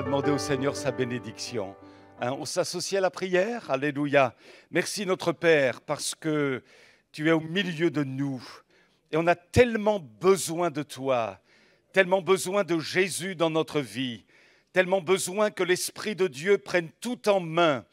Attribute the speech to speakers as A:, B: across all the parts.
A: va demander au Seigneur sa bénédiction. On s'associe à la prière. Alléluia. Merci notre Père parce que tu es au milieu de nous. Et on a tellement besoin de toi, tellement besoin de Jésus dans notre vie, tellement besoin que l'Esprit de Dieu prenne tout en main.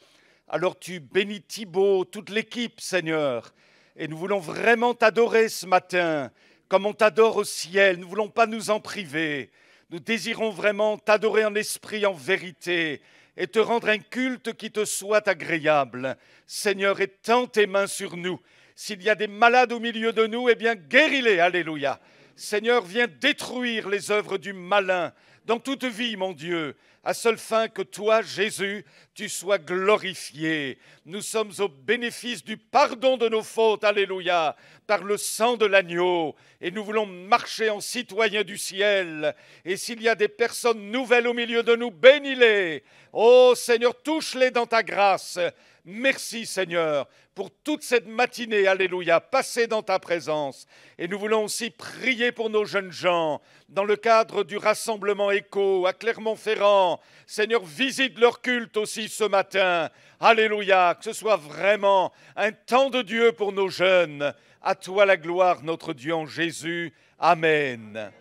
A: Alors tu bénis Thibaut, toute l'équipe, Seigneur. Et nous voulons vraiment t'adorer ce matin, comme on t'adore au ciel. Nous ne voulons pas nous en priver. Nous désirons vraiment t'adorer en esprit, en vérité, et te rendre un culte qui te soit agréable. Seigneur, étends tes mains sur nous. S'il y a des malades au milieu de nous, eh bien, guéris-les, alléluia. Seigneur, viens détruire les œuvres du malin dans toute vie, mon Dieu, à seule fin que toi, Jésus, tu sois glorifié. Nous sommes au bénéfice du pardon de nos fautes, alléluia, par le sang de l'agneau. Et nous voulons marcher en citoyens du ciel. Et s'il y a des personnes nouvelles au milieu de nous, bénis-les. Oh Seigneur, touche-les dans ta grâce. Merci Seigneur pour toute cette matinée, alléluia, passée dans ta présence. Et nous voulons aussi prier pour nos jeunes gens dans le cadre du rassemblement Écho à Clermont-Ferrand. Seigneur, visite leur culte aussi ce matin. Alléluia, que ce soit vraiment un temps de Dieu pour nos jeunes. À toi la gloire, notre Dieu en Jésus. Amen.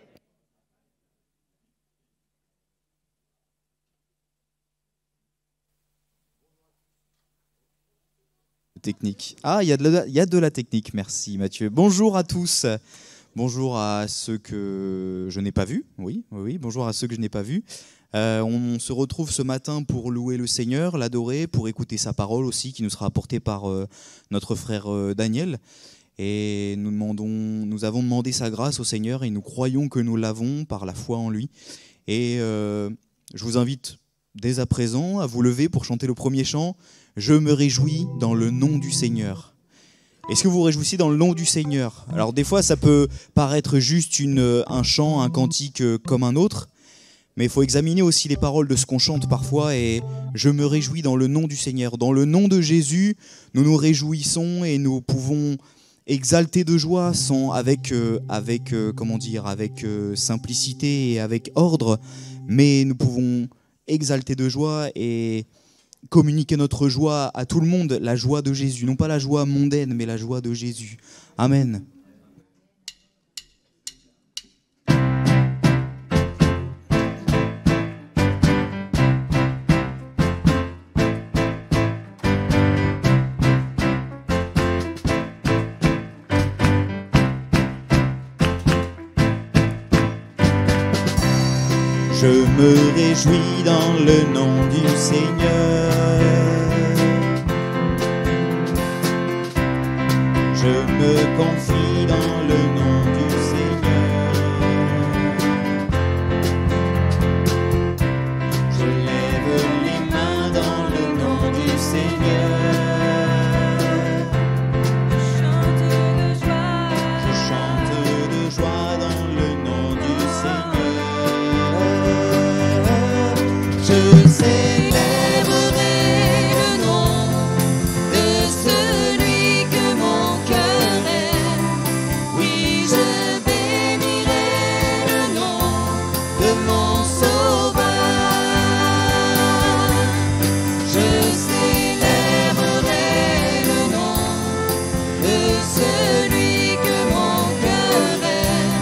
B: Technique. Ah, il y a de la technique, merci Mathieu. Bonjour à tous. Bonjour à ceux que je n'ai pas vus. Oui, bonjour à ceux que je n'ai pas vus. On se retrouve ce matin pour louer le Seigneur, l'adorer, pour écouter sa parole aussi, qui nous sera apportée par notre frère Daniel. Et nous avons demandé sa grâce au Seigneur et nous croyons que nous l'avons par la foi en lui. Et je vous invite dès à présent à vous lever pour chanter le premier chant. Je me réjouis dans le nom du Seigneur. Est-ce que vous vous réjouissez dans le nom du Seigneur? Alors des fois, ça peut paraître juste un chant, un cantique comme un autre, mais il faut examiner aussi les paroles de ce qu'on chante parfois. Et je me réjouis dans le nom du Seigneur. Dans le nom de Jésus, nous nous réjouissons et nous pouvons exalter de joie avec simplicité et avec ordre, mais nous pouvons exalter de joie et communiquer notre joie à tout le monde, la joie de Jésus, non pas la joie mondaine, mais la joie de Jésus. Amen. Je me réjouis dans le nom du Seigneur. Je me confie dans le nom du Seigneur. Je lève les mains dans le nom du Seigneur. Je chante de joie dans le nom du Seigneur. Je célébrerai le nom de celui que mon cœur aime. Oui, je bénirai le nom de mon Sauveur. Je célébrerai le nom de celui que mon cœur aime.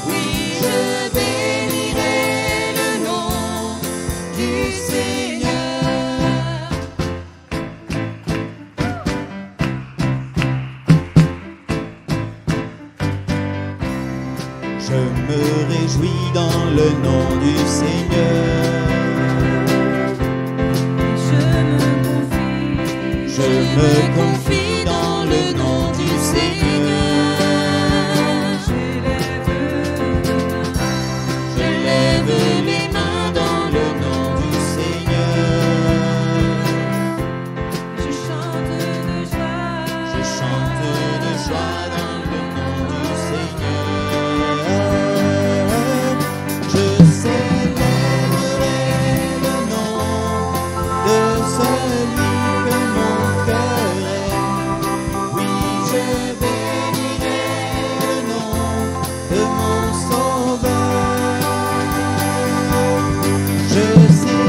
B: Oui, je bénirai le nom du Seigneur. Je me réjouis dans le nom du Seigneur. Je me confie dans le nom du Seigneur. Je lève les mains dans le nom du Seigneur. Je chante de joie dans le nom du Seigneur. Je célébrerai le nom de celui que mon cœur aime. Oui, je bénirai le nom de mon Sauveur. Je célébrerai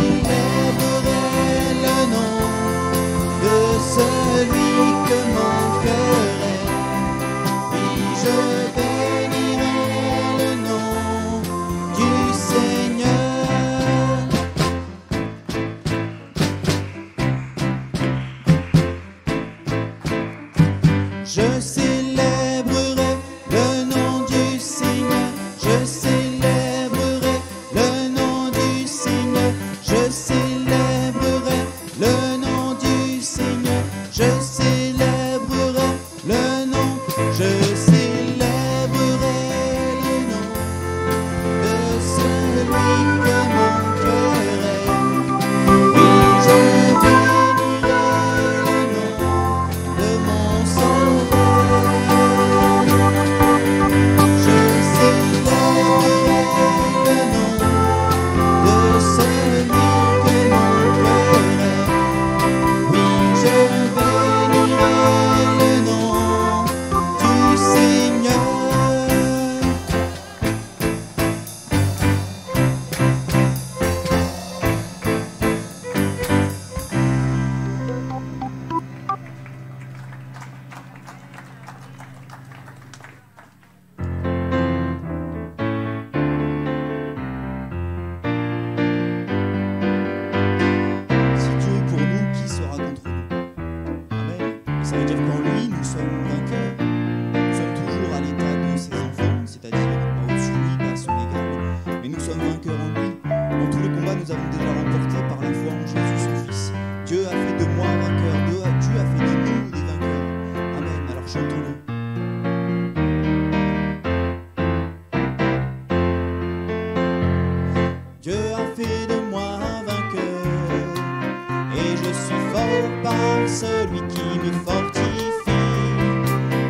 B: je suis fort par celui qui me fortifie.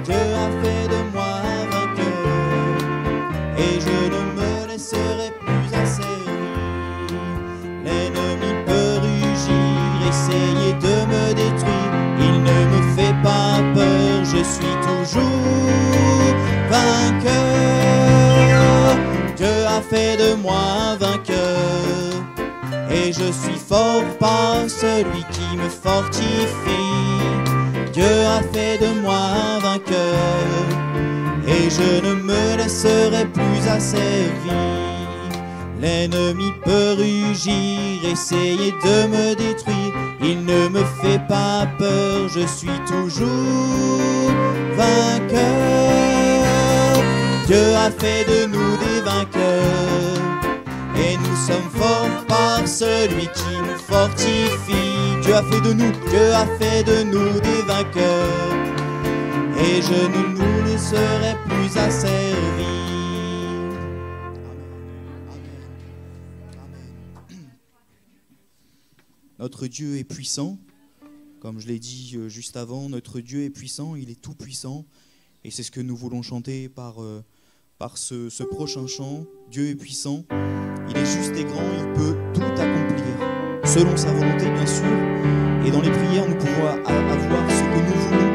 B: Dieu a fait de moi un vainqueur, et je ne me laisserai plus asservir. L'ennemi peut rugir, essayer de me détruire, il ne me fait pas peur, je suis toujours vainqueur. Dieu a fait de moi un vainqueur, et je suis fort par celui qui me fortifie. Dieu a fait de moi un vainqueur, et je ne me laisserai plus asservir. L'ennemi peut rugir, essayer de me détruire, il ne me fait pas peur, je suis toujours vainqueur. Dieu a fait de nous des vainqueurs, et nous sommes forts par celui qui nous fortifie. Dieu a fait de nous des vainqueurs, et je ne nous laisserai plus asservir. Notre Dieu est puissant, comme je l'ai dit juste avant, notre Dieu est puissant, il est tout puissant, et c'est ce que nous voulons chanter par ce prochain chant. Dieu est puissant, il est juste et grand, il peut tout accomplir, selon sa volonté bien sûr, et dans les prières nous pouvons avoir ce que nous voulons,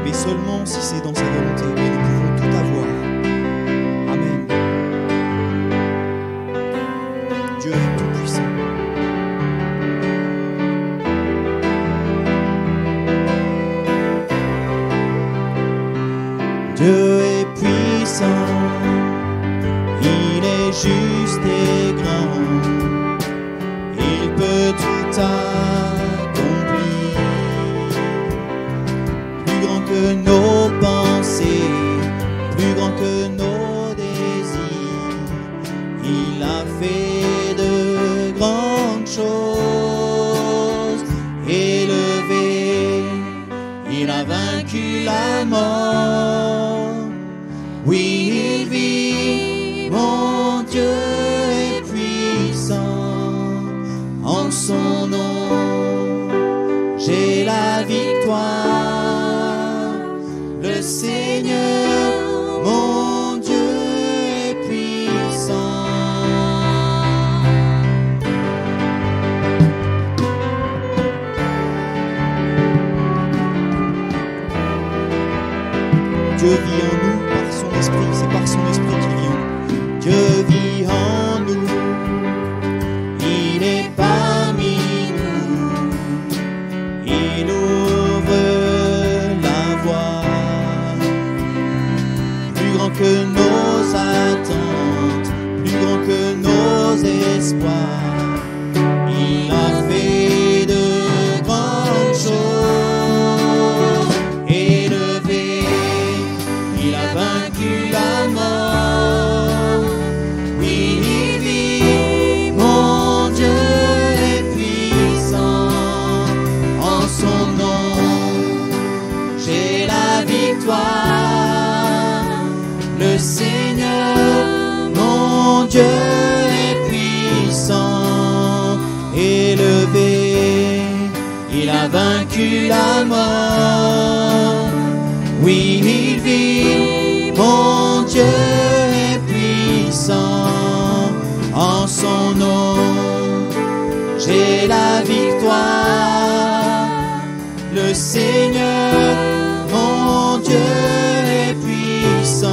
B: mais seulement si c'est dans sa volonté, et nous pouvons tout avoir. Amen. Dieu est tout puissant. Dieu est puissant, il est juste et grand, il peut tout accomplir, plus grand que nos pensées, plus grand que nos désirs, il a fait de grandes choses, élevé, il a vaincu la mort. Oui, il vit, mon Dieu est puissant, en son nom j'ai la victoire. Le Seigneur, mon Dieu est puissant. Dieu vit en nous par son esprit, c'est par son esprit qu'il vit en nous. Dieu vit en nous, il est parmi nous, il ouvre la voie, plus grand que nos attentes, plus grand que nos espoirs, il a fait de grandes choses, élevé, il a vaincu la mort. Oui, il vit, mon Dieu est puissant, en son nom j'ai la victoire. Le Seigneur, mon Dieu est puissant, élevé, il a vaincu la mort. Oui, il vit, mon Dieu est puissant, en son nom j'ai la victoire. Le Seigneur, mon Dieu est puissant.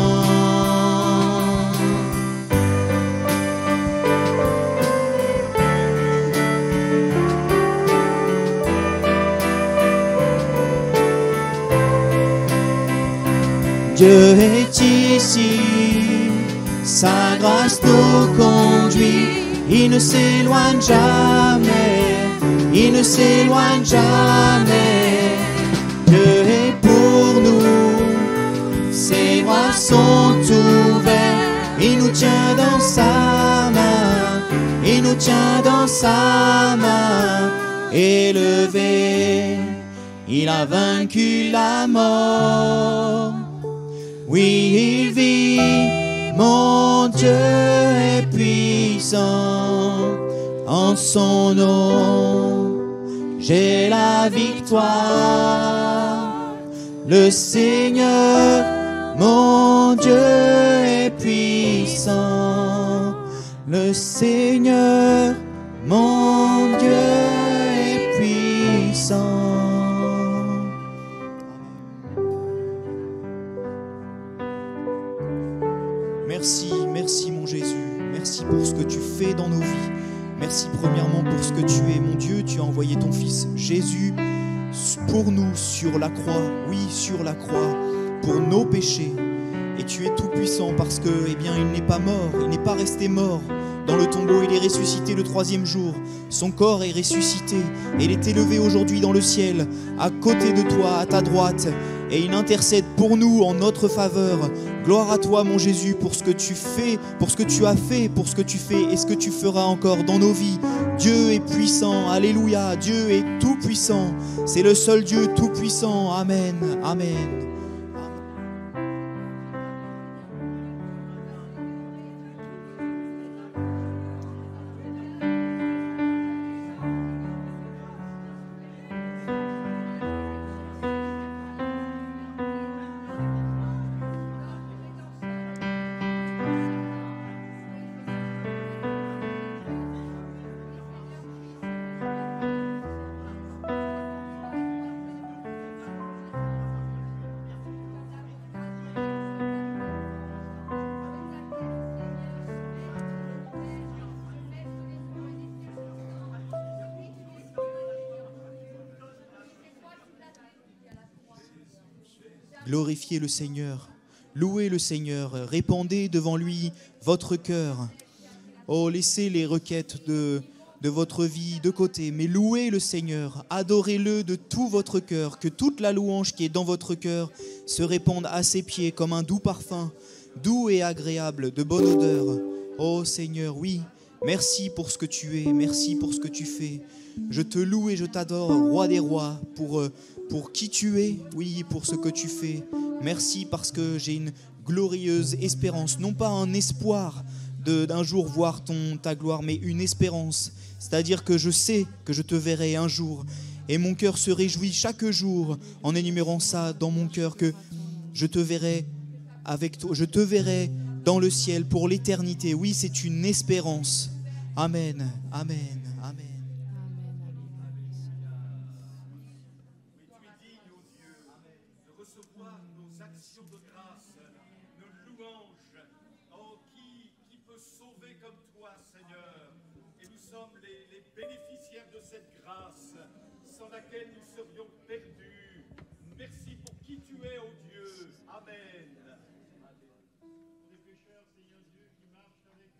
B: Dieu est ici, sa grâce nous conduit, il ne s'éloigne jamais, il ne s'éloigne jamais. Dieu est pour nous, ses bras sont ouverts, il nous tient dans sa main, il nous tient dans sa main, élevé, il a vaincu la mort. Oui, il vit, mon Dieu est puissant, en son nom j'ai la victoire. Le Seigneur, mon Dieu est puissant. Le Seigneur, mon Dieu est puissant. Merci, merci mon Jésus. Merci pour ce que tu fais dans nos vies. Merci premièrement pour ce que tu es, mon Dieu. Tu as envoyé ton Fils Jésus pour nous sur la croix. Oui, sur la croix, pour nos péchés. Et tu es tout puissant parce que, eh bien, il n'est pas mort. Il n'est pas resté mort dans le tombeau. Il est ressuscité le 3e jour. Son corps est ressuscité. Et il est élevé aujourd'hui dans le ciel, à côté de toi, à ta droite. Et il intercède pour nous en notre faveur. Gloire à toi, mon Jésus, pour ce que tu fais, pour ce que tu as fait, pour ce que tu fais et ce que tu feras encore dans nos vies. Dieu est puissant, alléluia. Dieu est tout puissant. C'est le seul Dieu tout puissant. Amen, amen. Glorifiez le Seigneur, louez le Seigneur, répandez devant lui votre cœur. Oh, laissez les requêtes de votre vie de côté, mais louez le Seigneur, adorez-le de tout votre cœur, que toute la louange qui est dans votre cœur se répande à ses pieds comme un doux parfum, doux et agréable, de bonne odeur. Oh Seigneur, oui, merci pour ce que tu es, merci pour ce que tu fais. Je te loue et je t'adore, roi des rois, pour qui tu es, oui, pour ce que tu fais. Merci parce que j'ai une glorieuse espérance, non pas un espoir d'un jour voir ta gloire, mais une espérance. C'est-à-dire que je sais que je te verrai un jour. Et mon cœur se réjouit chaque jour en énumérant ça dans mon cœur, que je te verrai avec toi, je te verrai dans le ciel pour l'éternité. Oui, c'est une espérance. Amen, amen, amen.
A: Bénéficiaires de cette grâce, sans laquelle nous serions perdus. Merci pour qui tu es, ô Dieu. Amen.
C: Les pécheurs, Seigneur Dieu, qui marchent avec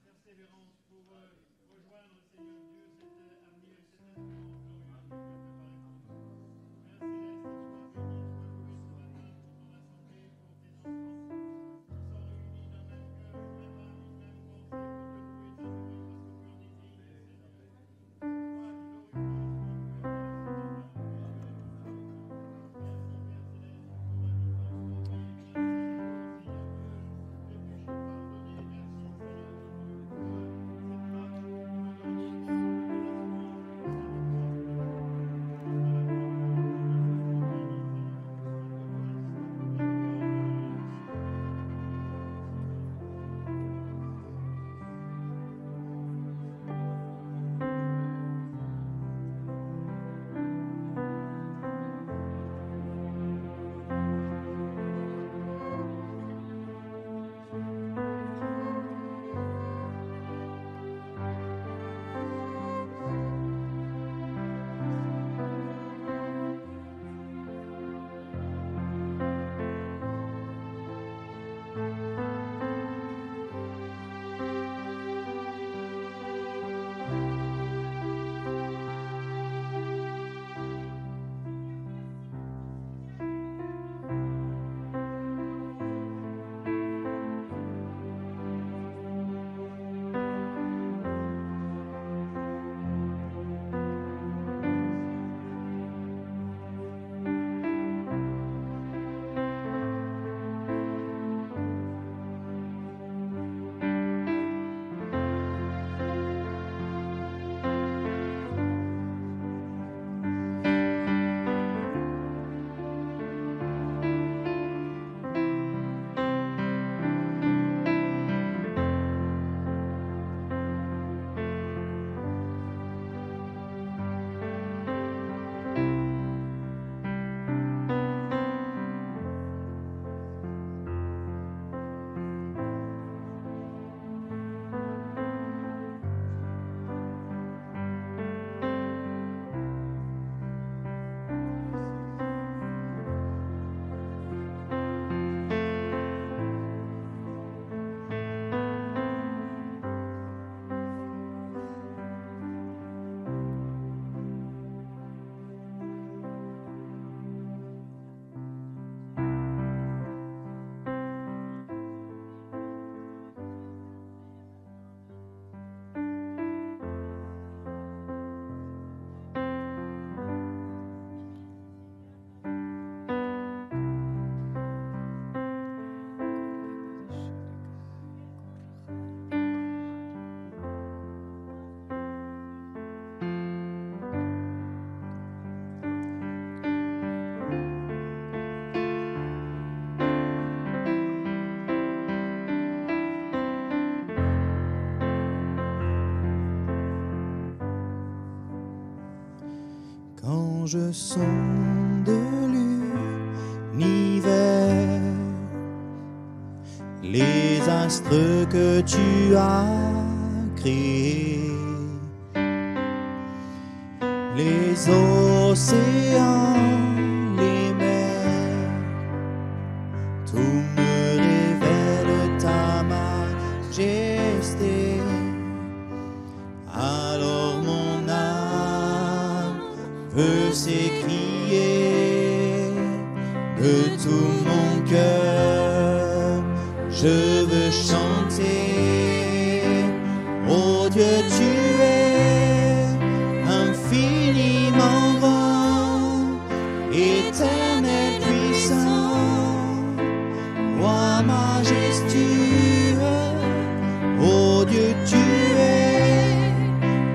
C: persévérance pour rejoindre, Seigneur Dieu, cet avenir et cet instant glorieux que tu as préparé pour nous. Père Céleste, sois béni, sois loué ce matin pour ton assemblée, pour tes enfants qui sont réunis d'un même cœur, une même âme, une même pensée pour te louer et t'adorer parce que tu en es digne, Seigneur.
B: Quand je sonde l'univers, les astres que tu as créés, les océans, les mers, tout me révèle ta majesté. Alors mon âme veut s'écrier de tout mon cœur. Je veux chanter, oh Dieu, tu es infiniment grand, éternel, puissant, roi majestueux. Oh Dieu, tu es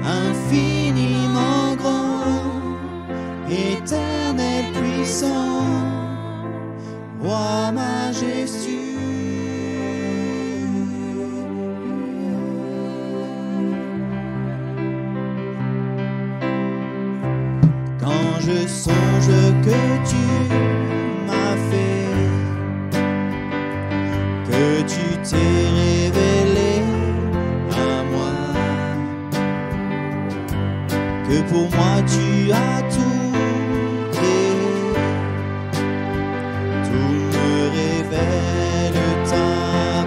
B: infiniment grand, éternel, puissant, roi majestueux. Quand je songe que tu m'as fait, que tu t'es révélé à moi, que pour moi tu as tout créé, tout me révèle ta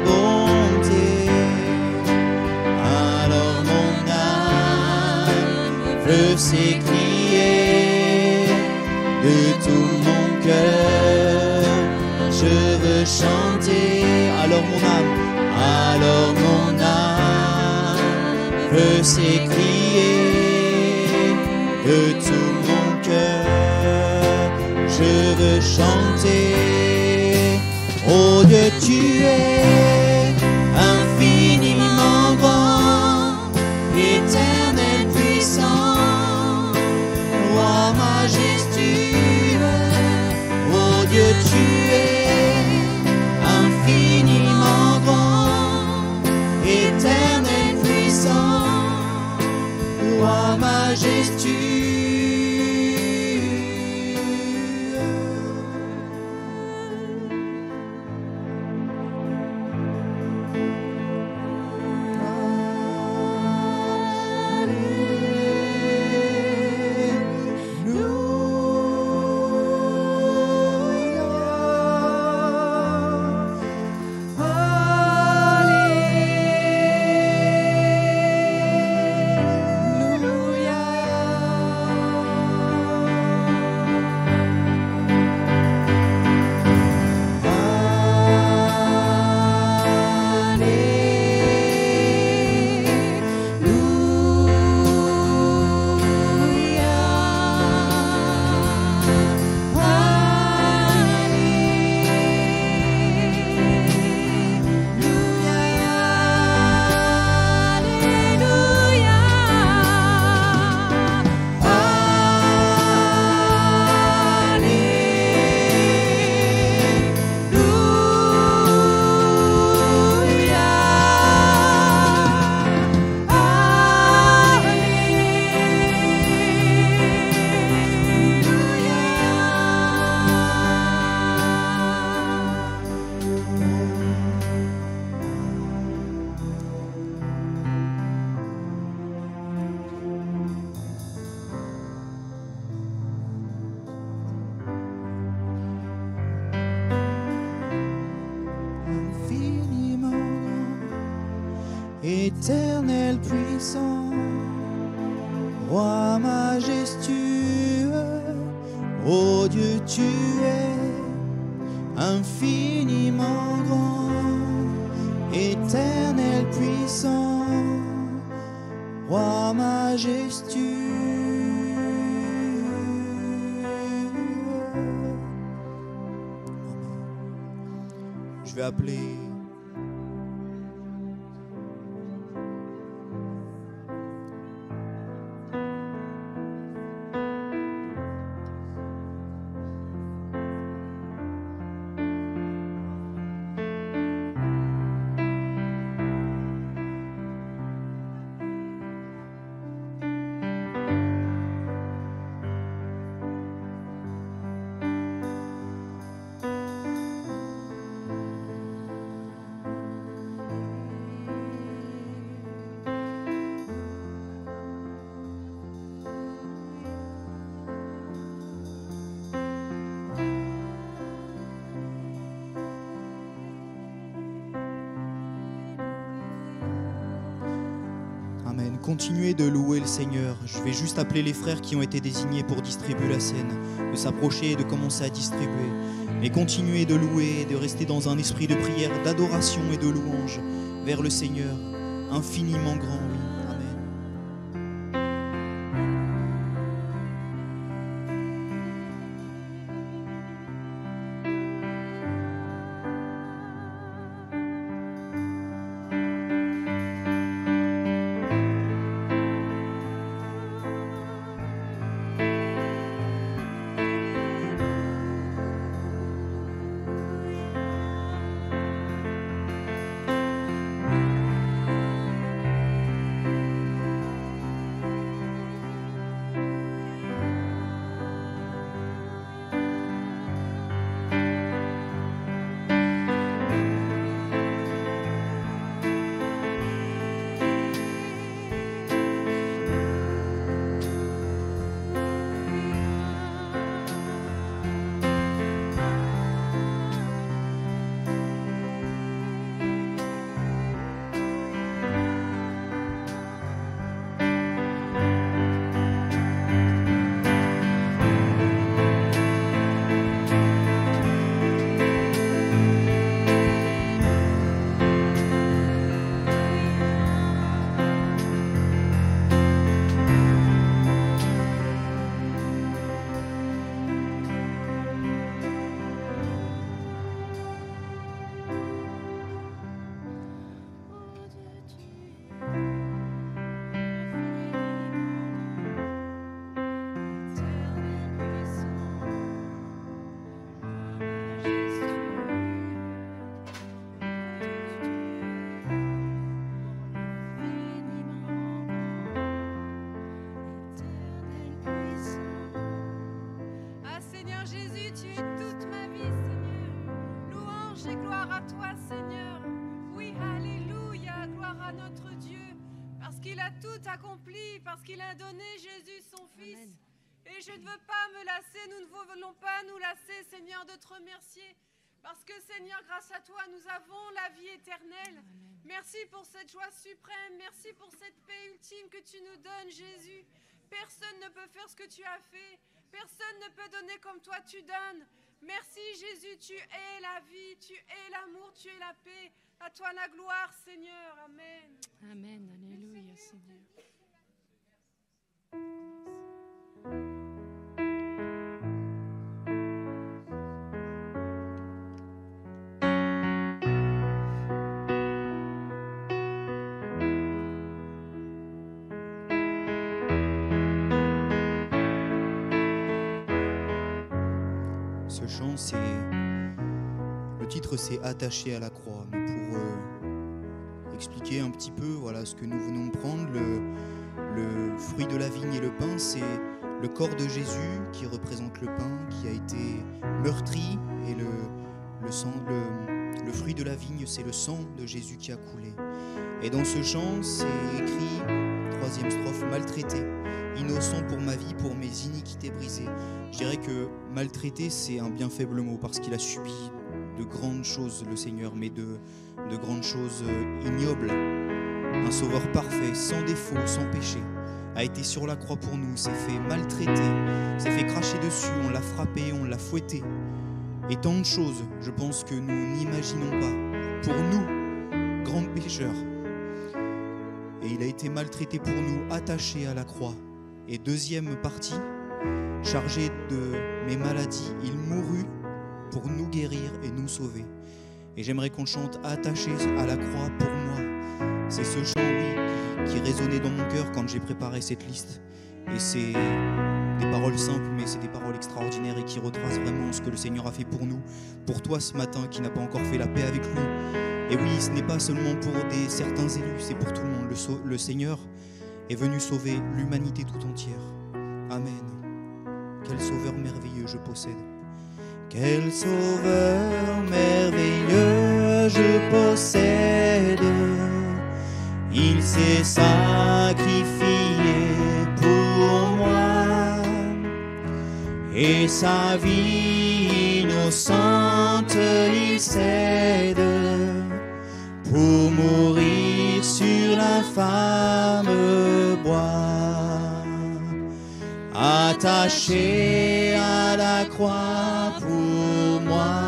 B: bonté. Alors mon âme veut s'écrier de tout mon cœur, je veux chanter. Alors mon âme veut s'écrier de tout mon cœur, je veux chanter. Oh Dieu, tu es infiniment grand, éternel, puissant, roi majestueux. Oh Dieu, tu es infiniment grand, éternel, puissant, roi majestueux. Éternel, puissant, roi majestueux. Oh Dieu, tu es infiniment grand, éternel, puissant, roi majestueux. Je vais appeler continuer de louer le Seigneur. Je vais juste appeler les frères qui ont été désignés pour distribuer la scène, de s'approcher et de commencer à distribuer. Mais continuez de louer, de rester dans un esprit de prière, d'adoration et de louange vers le Seigneur, infiniment grand, oui.
D: accompli parce qu'il a donné Jésus son Fils. Amen. Et je ne veux pas me lasser, nous ne voulons pas nous lasser, Seigneur, de te remercier. Parce que, Seigneur, grâce à toi, nous avons la vie éternelle. Amen. Merci pour cette joie suprême. Merci pour cette paix ultime que tu nous donnes, Jésus. Personne ne peut faire ce que tu as fait. Personne ne peut donner comme toi tu donnes. Merci, Jésus, tu es la vie, tu es l'amour, tu es la paix. À toi la gloire, Seigneur. Amen.
E: Amen. Alléluia, Seigneur.
B: Ce chant, le titre, c'est Attaché à la croix. Mais pour expliquer un petit peu, voilà, ce que nous venons de prendre, le fruit de la vigne et le pain, c'est le corps de Jésus qui représente le pain, qui a été meurtri, et le fruit de la vigne, c'est le sang de Jésus qui a coulé. Et dans ce chant, c'est écrit, 3e strophe, maltraité, innocent pour ma vie, pour mes iniquités brisées. Je dirais que maltraité, c'est un bien faible mot, parce qu'il a subi de grandes choses, le Seigneur, mais de grandes choses ignobles. Un sauveur parfait, sans défaut, sans péché, a été sur la croix pour nous, s'est fait maltraiter, s'est fait cracher dessus, on l'a frappé, on l'a fouetté. Et tant de choses, je pense que nous n'imaginons pas, pour nous, grands pécheurs. Et il a été maltraité pour nous, attaché à la croix. Et deuxième partie, chargé de mes maladies, il mourut pour nous guérir et nous sauver. Et j'aimerais qu'on chante attaché à la croix pour moi. C'est ce chant, oui, qui résonnait dans mon cœur quand j'ai préparé cette liste. Et c'est des paroles simples, mais c'est des paroles extraordinaires et qui retracent vraiment ce que le Seigneur a fait pour nous, pour toi ce matin qui n'a pas encore fait la paix avec lui. Et oui, ce n'est pas seulement pour certains élus, c'est pour tout le monde. Le Seigneur est venu sauver l'humanité tout entière. Amen. Quel sauveur merveilleux je possède. Quel sauveur merveilleux je possède. Il s'est sacrifié pour moi. Et sa vie innocente il cède pour mourir sur l'infâme attaché à la croix pour moi,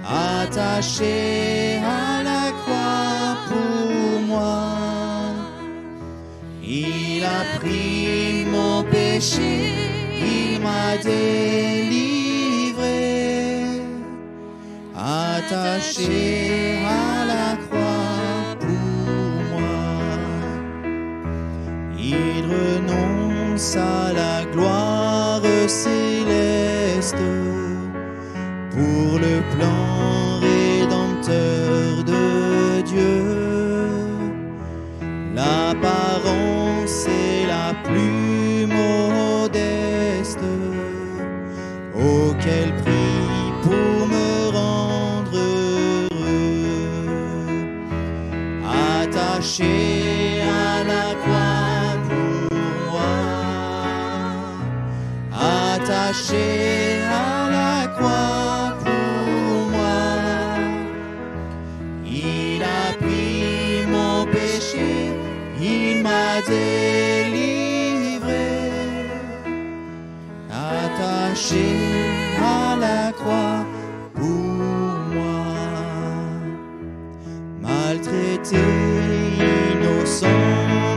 B: attaché à la croix pour moi. Il a pris mon péché, il m'a délivré, attaché à la croix pour moi. Il renonce à la gloire céleste pour le plan rédempteur de Dieu. L'apparence est la plus modeste. Oh, quel prix pour me rendre heureux. Attaché à la croix pour moi, attaché à la croix pour moi. Il a pris mon péché, il m'a délivré, attaché à la croix pour moi. Maltraité, innocent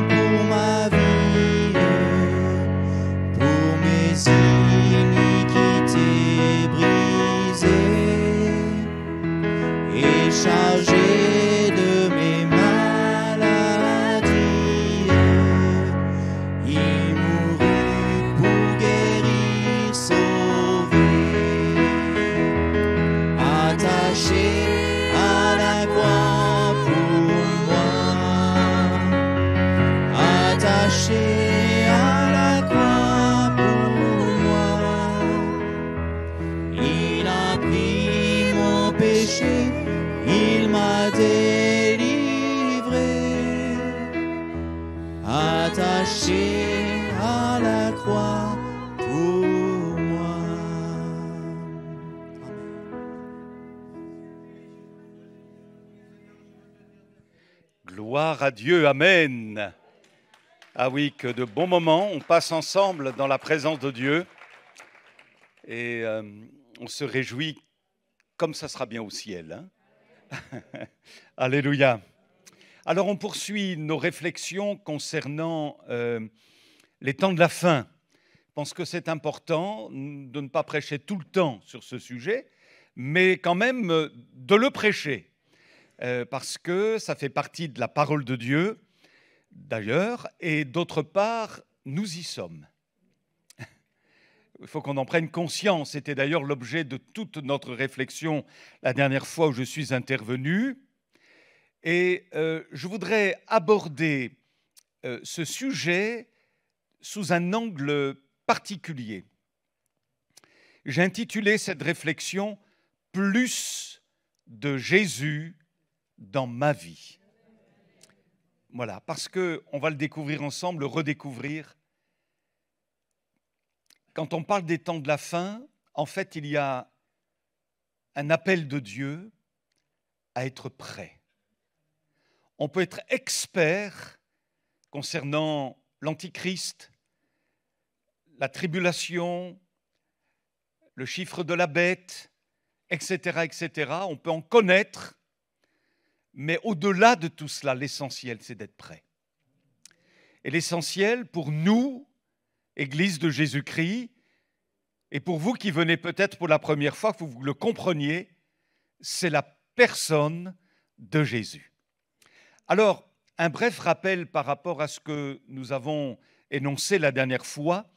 B: pour ma vie, pour mes iniquités brisées, et chargé de mes maladies, il mourut pour guérir, sauver, attaché à la croix pour moi, attaché à la croix pour moi. Il a pris mon péché, il m'a délivré, attaché à la croix pour moi.
A: Gloire à Dieu, Amen. Ah oui, que de bons moments, on passe ensemble dans la présence de Dieu et on se réjouit comme ça sera bien au ciel. Hein. Alléluia. Alors on poursuit nos réflexions concernant les temps de la fin. Je pense que c'est important de ne pas prêcher tout le temps sur ce sujet, mais quand même de le prêcher, parce que ça fait partie de la parole de Dieu, d'ailleurs, et d'autre part, nous y sommes. Il faut qu'on en prenne conscience. C'était d'ailleurs l'objet de toute notre réflexion la dernière fois où je suis intervenu. Et je voudrais aborder ce sujet sous un angle particulier. J'ai intitulé cette réflexion « Plus de Jésus dans ma vie ». Voilà, parce qu'on va le découvrir ensemble, le redécouvrir. Quand on parle des temps de la fin, en fait, il y a un appel de Dieu à être prêt. On peut être expert concernant l'Antichrist, la tribulation, le chiffre de la bête, etc., etc. On peut en connaître, mais au-delà de tout cela, l'essentiel, c'est d'être prêt. Et l'essentiel pour nous, Église de Jésus-Christ, et pour vous qui venez peut-être pour la première fois, que vous le compreniez, c'est la personne de Jésus. Alors, un bref rappel par rapport à ce que nous avons énoncé la dernière fois.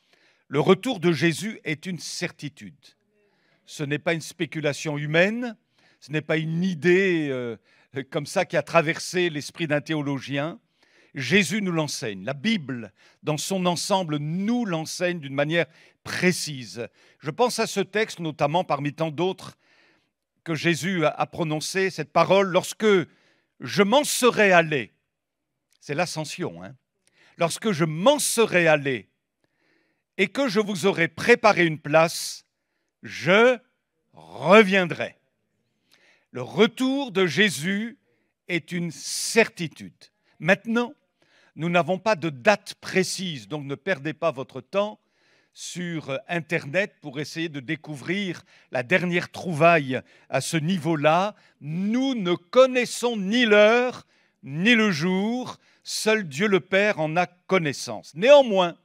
A: Le retour de Jésus est une certitude. Ce n'est pas une spéculation humaine, ce n'est pas une idée comme ça qui a traversé l'esprit d'un théologien. Jésus nous l'enseigne. La Bible, dans son ensemble, nous l'enseigne d'une manière précise. Je pense à ce texte, notamment parmi tant d'autres, que Jésus a prononcé, cette parole, lorsque je m'en serai allé. C'est l'ascension, hein. Lorsque je m'en serai allé et que je vous aurai préparé une place, je reviendrai. Le retour de Jésus est une certitude. Maintenant, Nous n'avons pas de date précise, donc ne perdez pas votre temps sur Internet pour essayer de découvrir la dernière trouvaille à ce niveau-là. Nous ne connaissons ni l'heure, ni le jour. Seul Dieu le Père en a connaissance. Néanmoins,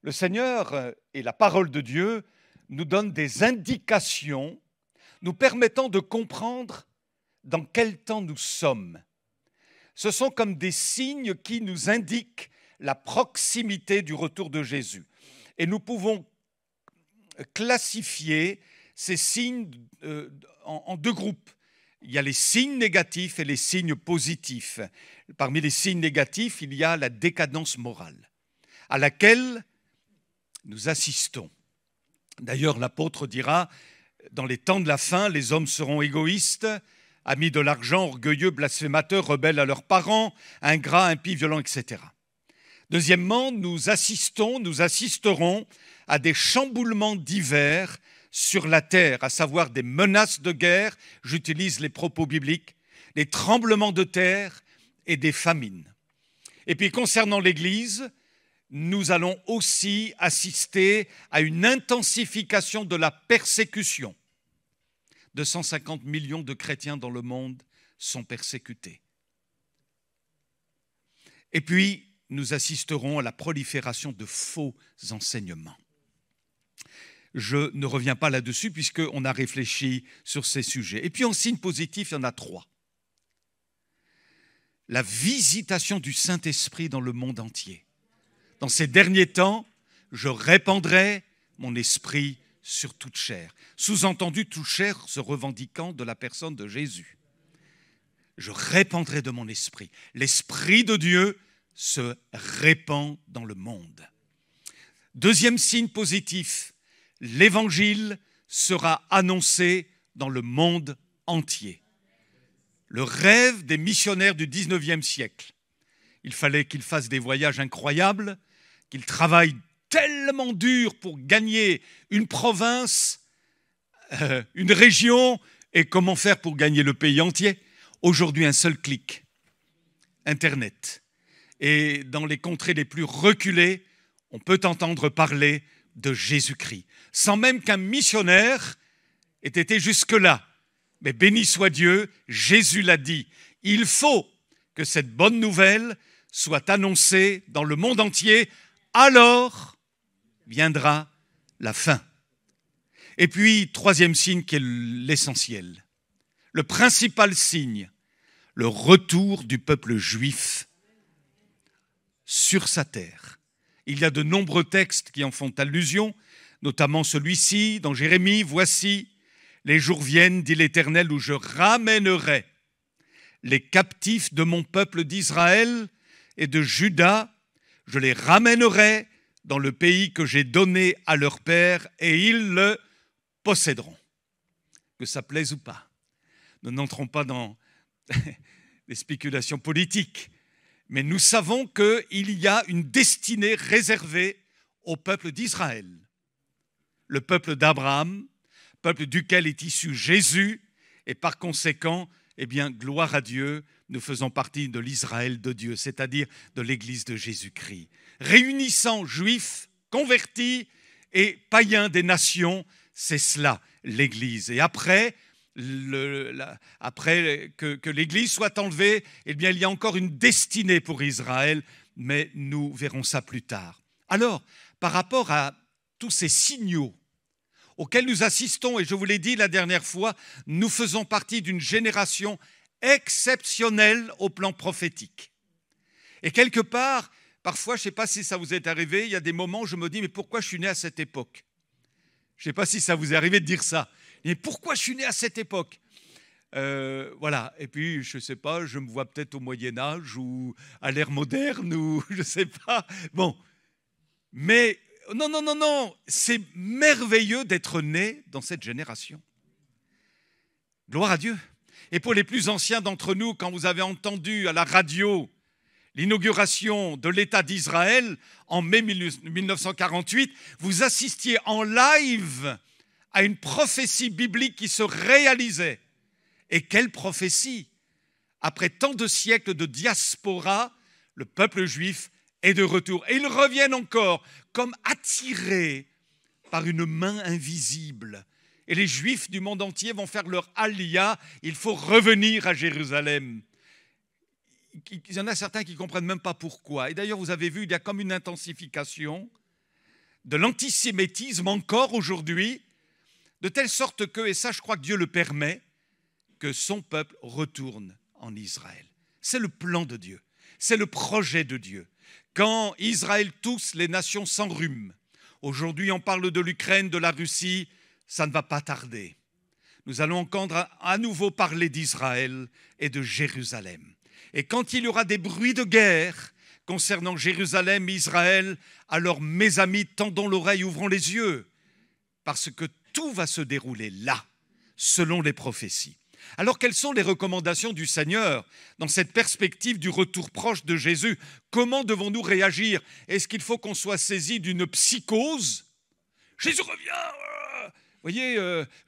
A: le Seigneur et la parole de Dieu nous donnent des indications nous permettant de comprendre dans quel temps nous sommes. Ce sont comme des signes qui nous indiquent la proximité du retour de Jésus. Et nous pouvons classifier ces signes en deux groupes. Il y a les signes négatifs et les signes positifs. Parmi les signes négatifs, il y a la décadence morale, à laquelle nous assistons. D'ailleurs, l'apôtre dira, dans les temps de la fin, les hommes seront égoïstes, amis de l'argent, orgueilleux, blasphémateurs, rebelles à leurs parents, ingrats, impies, violents, etc. Deuxièmement, nous assisterons à des chamboulements divers sur la terre, à savoir des menaces de guerre, j'utilise les propos bibliques, des tremblements de terre et des famines. Et puis concernant l'Église, nous allons aussi assister à une intensification de la persécution. 250 millions de chrétiens dans le monde sont persécutés. Et puis, nous assisterons à la prolifération de faux enseignements. Je ne reviens pas là-dessus puisqu'on a réfléchi sur ces sujets. Et puis en signe positif, il y en a 3. La visitation du Saint-Esprit dans le monde entier. Dans ces derniers temps, je répandrai mon esprit sur toute chair. Sous-entendu, toute chair se revendiquant de la personne de Jésus. Je répandrai de mon esprit. L'Esprit de Dieu se répand dans le monde. Deuxième signe positif, l'Évangile sera annoncé dans le monde entier. Le rêve des missionnaires du 19e siècle. Il fallait qu'ils fassent des voyages incroyables, qu'ils travaillent tellement dur pour gagner une province, une région, et comment faire pour gagner le pays entier. Aujourd'hui, un seul clic, Internet. Et dans les contrées les plus reculées, on peut entendre parler de Jésus-Christ, sans même qu'un missionnaire ait été jusque-là. Mais béni soit Dieu, Jésus l'a dit. Il faut que cette bonne nouvelle soit annoncée dans le monde entier, alors viendra la fin. Et puis, troisième signe qui est l'essentiel, le principal signe, le retour du peuple juif sur sa terre. Il y a de nombreux textes qui en font allusion, notamment celui-ci, dans Jérémie, « Voici, les jours viennent, dit l'Éternel, où je ramènerai les captifs de mon peuple d'Israël et de Juda, je les ramènerai dans le pays que j'ai donné à leur père, et ils le posséderont. » Que ça plaise ou pas. Nous n'entrons pas dans des spéculations politiques, mais nous savons qu'il y a une destinée réservée au peuple d'Israël. Le peuple d'Abraham, peuple duquel est issu Jésus, et par conséquent, eh bien, gloire à Dieu, nous faisons partie de l'Israël de Dieu, c'est-à-dire de l'Église de Jésus-Christ. Réunissant juifs, convertis et païens des nations, c'est cela, l'Église. Et après que l'Église soit enlevée, eh bien, il y a encore une destinée pour Israël, mais nous verrons ça plus tard. Alors, par rapport à tous ces signaux auxquels nous assistons, et je vous l'ai dit la dernière fois, nous faisons partie d'une génération exceptionnelle au plan prophétique. Et quelque part, parfois, je ne sais pas si ça vous est arrivé, il y a des moments où je me dis, mais pourquoi je suis né à cette époque? Je ne sais pas si ça vous est arrivé de dire ça. Mais pourquoi je suis né à cette époque? Voilà. Et puis, je ne sais pas, je me vois peut-être au Moyen-Âge ou à l'ère moderne, ou je ne sais pas. Bon. Mais non, c'est merveilleux d'être né dans cette génération. Gloire à Dieu. Et pour les plus anciens d'entre nous, quand vous avez entendu à la radio l'inauguration de l'État d'Israël en mai 1948, vous assistiez en live à une prophétie biblique qui se réalisait. Et quelle prophétie! Après tant de siècles de diaspora, Le peuple juif est de retour. Et ils reviennent encore comme attirés par une main invisible. Et les Juifs du monde entier vont faire leur aliyah. Il faut revenir à Jérusalem. Il y en a certains qui ne comprennent même pas pourquoi. Et d'ailleurs, vous avez vu, il y a comme une intensification de l'antisémitisme encore aujourd'hui, de telle sorte que, et ça je crois que Dieu le permet, que son peuple retourne en Israël. C'est le plan de Dieu, c'est le projet de Dieu. Quand Israël tousse, les nations s'enrhument. Aujourd'hui, on parle de l'Ukraine, de la Russie, ça ne va pas tarder. Nous allons entendre à nouveau parler d'Israël et de Jérusalem. Et quand il y aura des bruits de guerre concernant Jérusalem, Israël, alors mes amis, tendons l'oreille, ouvrons les yeux, parce que tout va se dérouler là, selon les prophéties. Alors, quelles sont les recommandations du Seigneur dans cette perspective du retour proche de Jésus? Comment devons-nous réagir? Est-ce qu'il faut qu'on soit saisi d'une psychose? Jésus revient! Vous voyez,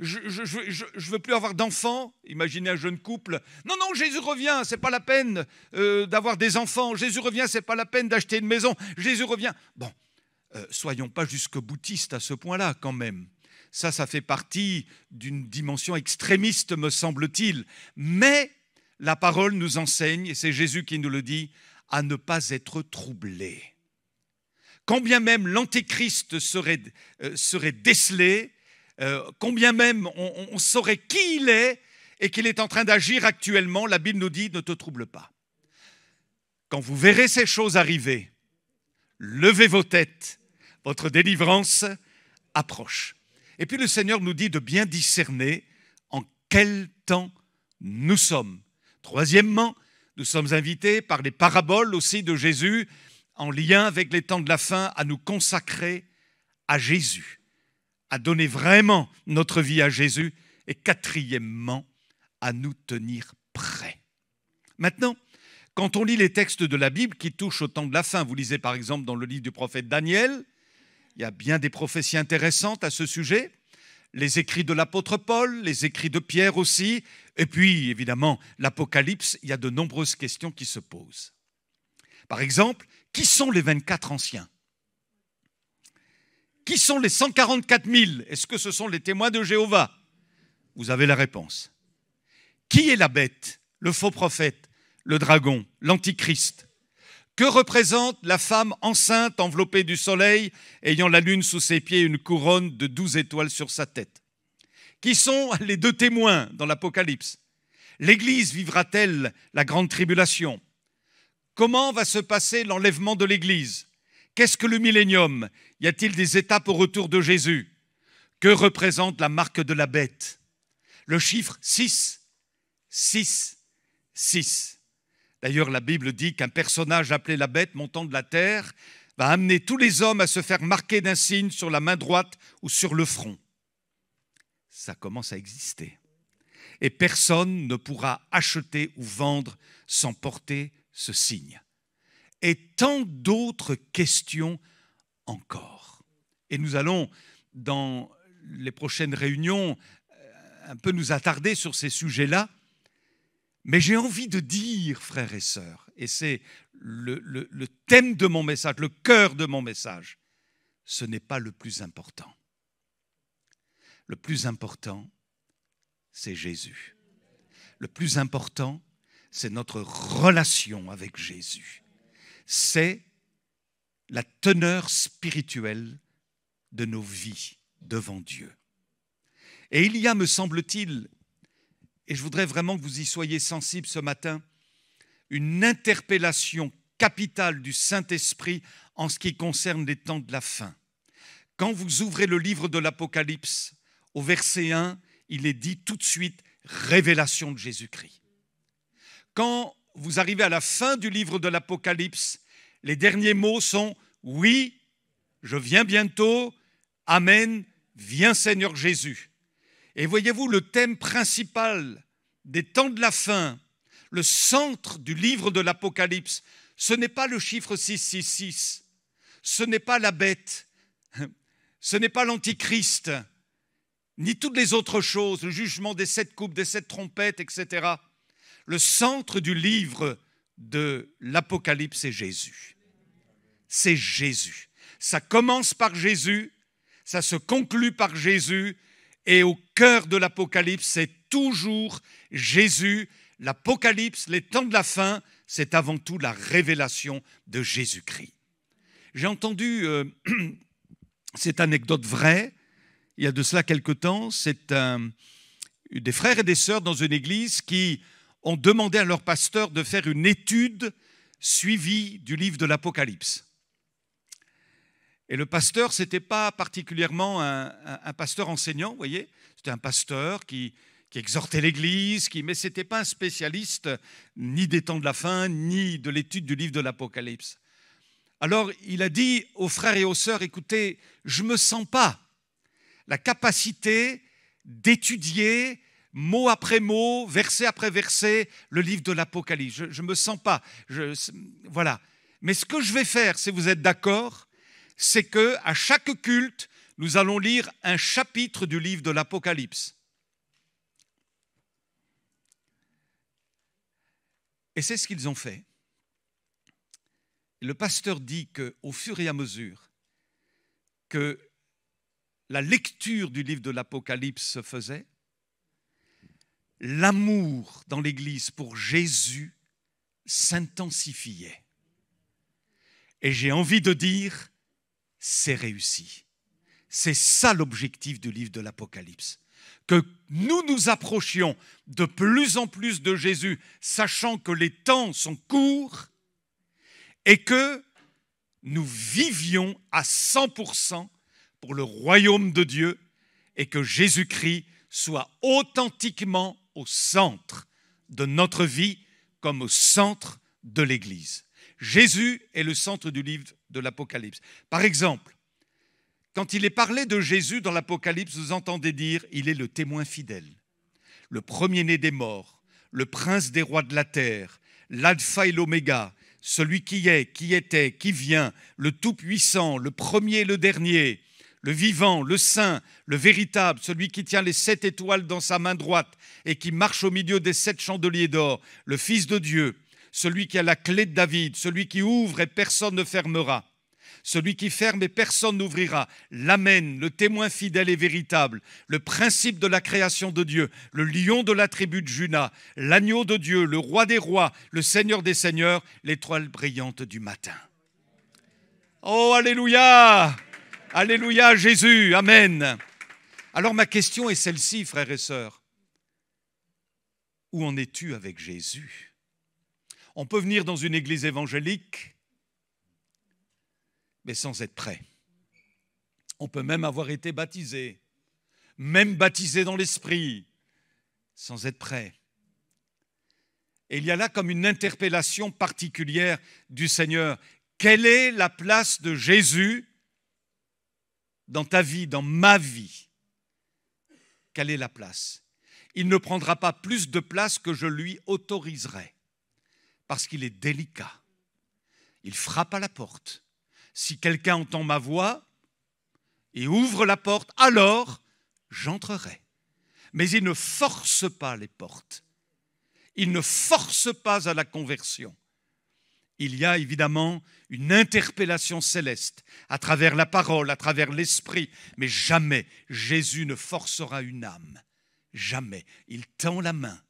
A: je veux plus avoir d'enfants. Imaginez un jeune couple. Non, non, Jésus revient, c'est pas la peine d'avoir des enfants. Jésus revient, c'est pas la peine d'acheter une maison. Jésus revient. Bon, soyons pas jusque boutistes à ce point-là quand même. Ça fait partie d'une dimension extrémiste, me semble-t-il. Mais la parole nous enseigne, et c'est Jésus qui nous le dit, à ne pas être troublés. Quand bien même l'antéchrist serait décelé, combien même on saurait qui il est et qu'il est en train d'agir actuellement, la Bible nous dit, ne te trouble pas. Quand vous verrez ces choses arriver, levez vos têtes, votre délivrance approche. Et puis le Seigneur nous dit de bien discerner en quel temps nous sommes. Troisièmement, nous sommes invités par les paraboles aussi de Jésus, en lien avec les temps de la fin, à nous consacrer à Jésus, à donner vraiment notre vie à Jésus, et quatrièmement, à nous tenir prêts. Maintenant, quand on lit les textes de la Bible qui touchent au temps de la fin, vous lisez par exemple dans le livre du prophète Daniel, il y a bien des prophéties intéressantes à ce sujet, les écrits de l'apôtre Paul, les écrits de Pierre aussi, et puis évidemment l'Apocalypse, il y a de nombreuses questions qui se posent. Par exemple, qui sont les 24 anciens? Qui sont les 144 000? Est-ce que ce sont les témoins de Jéhovah? Vous avez la réponse. Qui est la bête, le faux prophète, le dragon, l'antichrist? Que représente la femme enceinte enveloppée du soleil, ayant la lune sous ses pieds et une couronne de 12 étoiles sur sa tête? Qui sont les deux témoins dans l'Apocalypse? L'Église vivra-t-elle la grande tribulation? Comment va se passer l'enlèvement de l'Église? Qu'est-ce que le millénium? Y a-t-il des étapes au retour de Jésus? Que représente la marque de la bête? Le chiffre 6, 6, 6. D'ailleurs, la Bible dit qu'un personnage appelé la bête montant de la terre va amener tous les hommes à se faire marquer d'un signe sur la main droite ou sur le front. Ça commence à exister. Et personne ne pourra acheter ou vendre sans porter ce signe. Et tant d'autres questions encore. Et nous allons, dans les prochaines réunions, un peu nous attarder sur ces sujets-là. Mais j'ai envie de dire, frères et sœurs, et c'est le thème de mon message, le cœur de mon message, ce n'est pas le plus important. Le plus important, c'est Jésus. Le plus important, c'est notre relation avec Jésus. C'est la teneur spirituelle de nos vies devant Dieu. Et il y a, me semble-t-il, et je voudrais vraiment que vous y soyez sensibles ce matin, une interpellation capitale du Saint-Esprit en ce qui concerne les temps de la fin. Quand vous ouvrez le livre de l'Apocalypse, au verset 1, il est dit tout de suite « révélation de Jésus-Christ ». Quand vous arrivez à la fin du livre de l'Apocalypse, les derniers mots sont « oui, je viens bientôt, amen, viens Seigneur Jésus ». Et voyez-vous, le thème principal des temps de la fin, le centre du livre de l'Apocalypse, ce n'est pas le chiffre 666, ce n'est pas la bête, ce n'est pas l'antichrist, ni toutes les autres choses, le jugement des 7 coupes, des 7 trompettes, etc. Le centre du livre de l'Apocalypse, c'est Jésus. C'est Jésus. Ça commence par Jésus, ça se conclut par Jésus, et au cœur de l'Apocalypse, c'est toujours Jésus. L'Apocalypse, les temps de la fin, c'est avant tout la révélation de Jésus-Christ. J'ai entendu cette anecdote vraie, il y a de cela quelque temps. C'est des frères et des sœurs dans une église qui ont demandé à leur pasteur de faire une étude suivie du livre de l'Apocalypse. Et le pasteur, ce n'était pas particulièrement un pasteur enseignant, vous voyez, c'était un pasteur qui exhortait l'église, mais ce n'était pas un spécialiste ni des temps de la fin, ni de l'étude du livre de l'Apocalypse. Alors, il a dit aux frères et aux sœurs, écoutez, je ne me sens pas la capacité d'étudier mot après mot, verset après verset, le livre de l'Apocalypse. Je ne me sens pas. Voilà. Mais ce que je vais faire, si vous êtes d'accord, c'est qu'à chaque culte, nous allons lire un chapitre du livre de l'Apocalypse. Et c'est ce qu'ils ont fait. Le pasteur dit qu'au fur et à mesure que la lecture du livre de l'Apocalypse se faisait, l'amour dans l'Église pour Jésus s'intensifiait. Et j'ai envie de dire, c'est réussi. C'est ça l'objectif du livre de l'Apocalypse. Que nous nous approchions de plus en plus de Jésus, sachant que les temps sont courts, et que nous vivions à 100% pour le royaume de Dieu, et que Jésus-Christ soit authentiquement au centre de notre vie comme au centre de l'Église. Jésus est le centre du livre de l'Apocalypse. Par exemple, quand il est parlé de Jésus dans l'Apocalypse, vous entendez dire « il est le témoin fidèle, le premier-né des morts, le prince des rois de la terre, l'alpha et l'oméga, celui qui est, qui était, qui vient, le tout-puissant, le premier et le dernier, le vivant, le saint, le véritable, celui qui tient les 7 étoiles dans sa main droite et qui marche au milieu des 7 chandeliers d'or, le Fils de Dieu, celui qui a la clé de David, celui qui ouvre et personne ne fermera, celui qui ferme et personne n'ouvrira, l'Amen, le témoin fidèle et véritable, le principe de la création de Dieu, le lion de la tribu de Juda, l'agneau de Dieu, le roi des rois, le Seigneur des seigneurs, l'étoile brillante du matin. Oh, alléluia! Alléluia, Jésus, amen. Alors ma question est celle-ci, frères et sœurs. Où en es-tu avec Jésus? On peut venir dans une église évangélique, mais sans être prêt. On peut même avoir été baptisé, même baptisé dans l'esprit, sans être prêt. Et il y a là comme une interpellation particulière du Seigneur. Quelle est la place de Jésus dans ta vie, dans ma vie? Quelle est la place? Il ne prendra pas plus de place que je lui autoriserai, parce qu'il est délicat. Il frappe à la porte. Si quelqu'un entend ma voix et ouvre la porte, alors j'entrerai. Mais il ne force pas les portes. Il ne force pas à la conversion. Il y a évidemment une interpellation céleste à travers la parole, à travers l'esprit, mais jamais Jésus ne forcera une âme. Jamais. Il tend la main,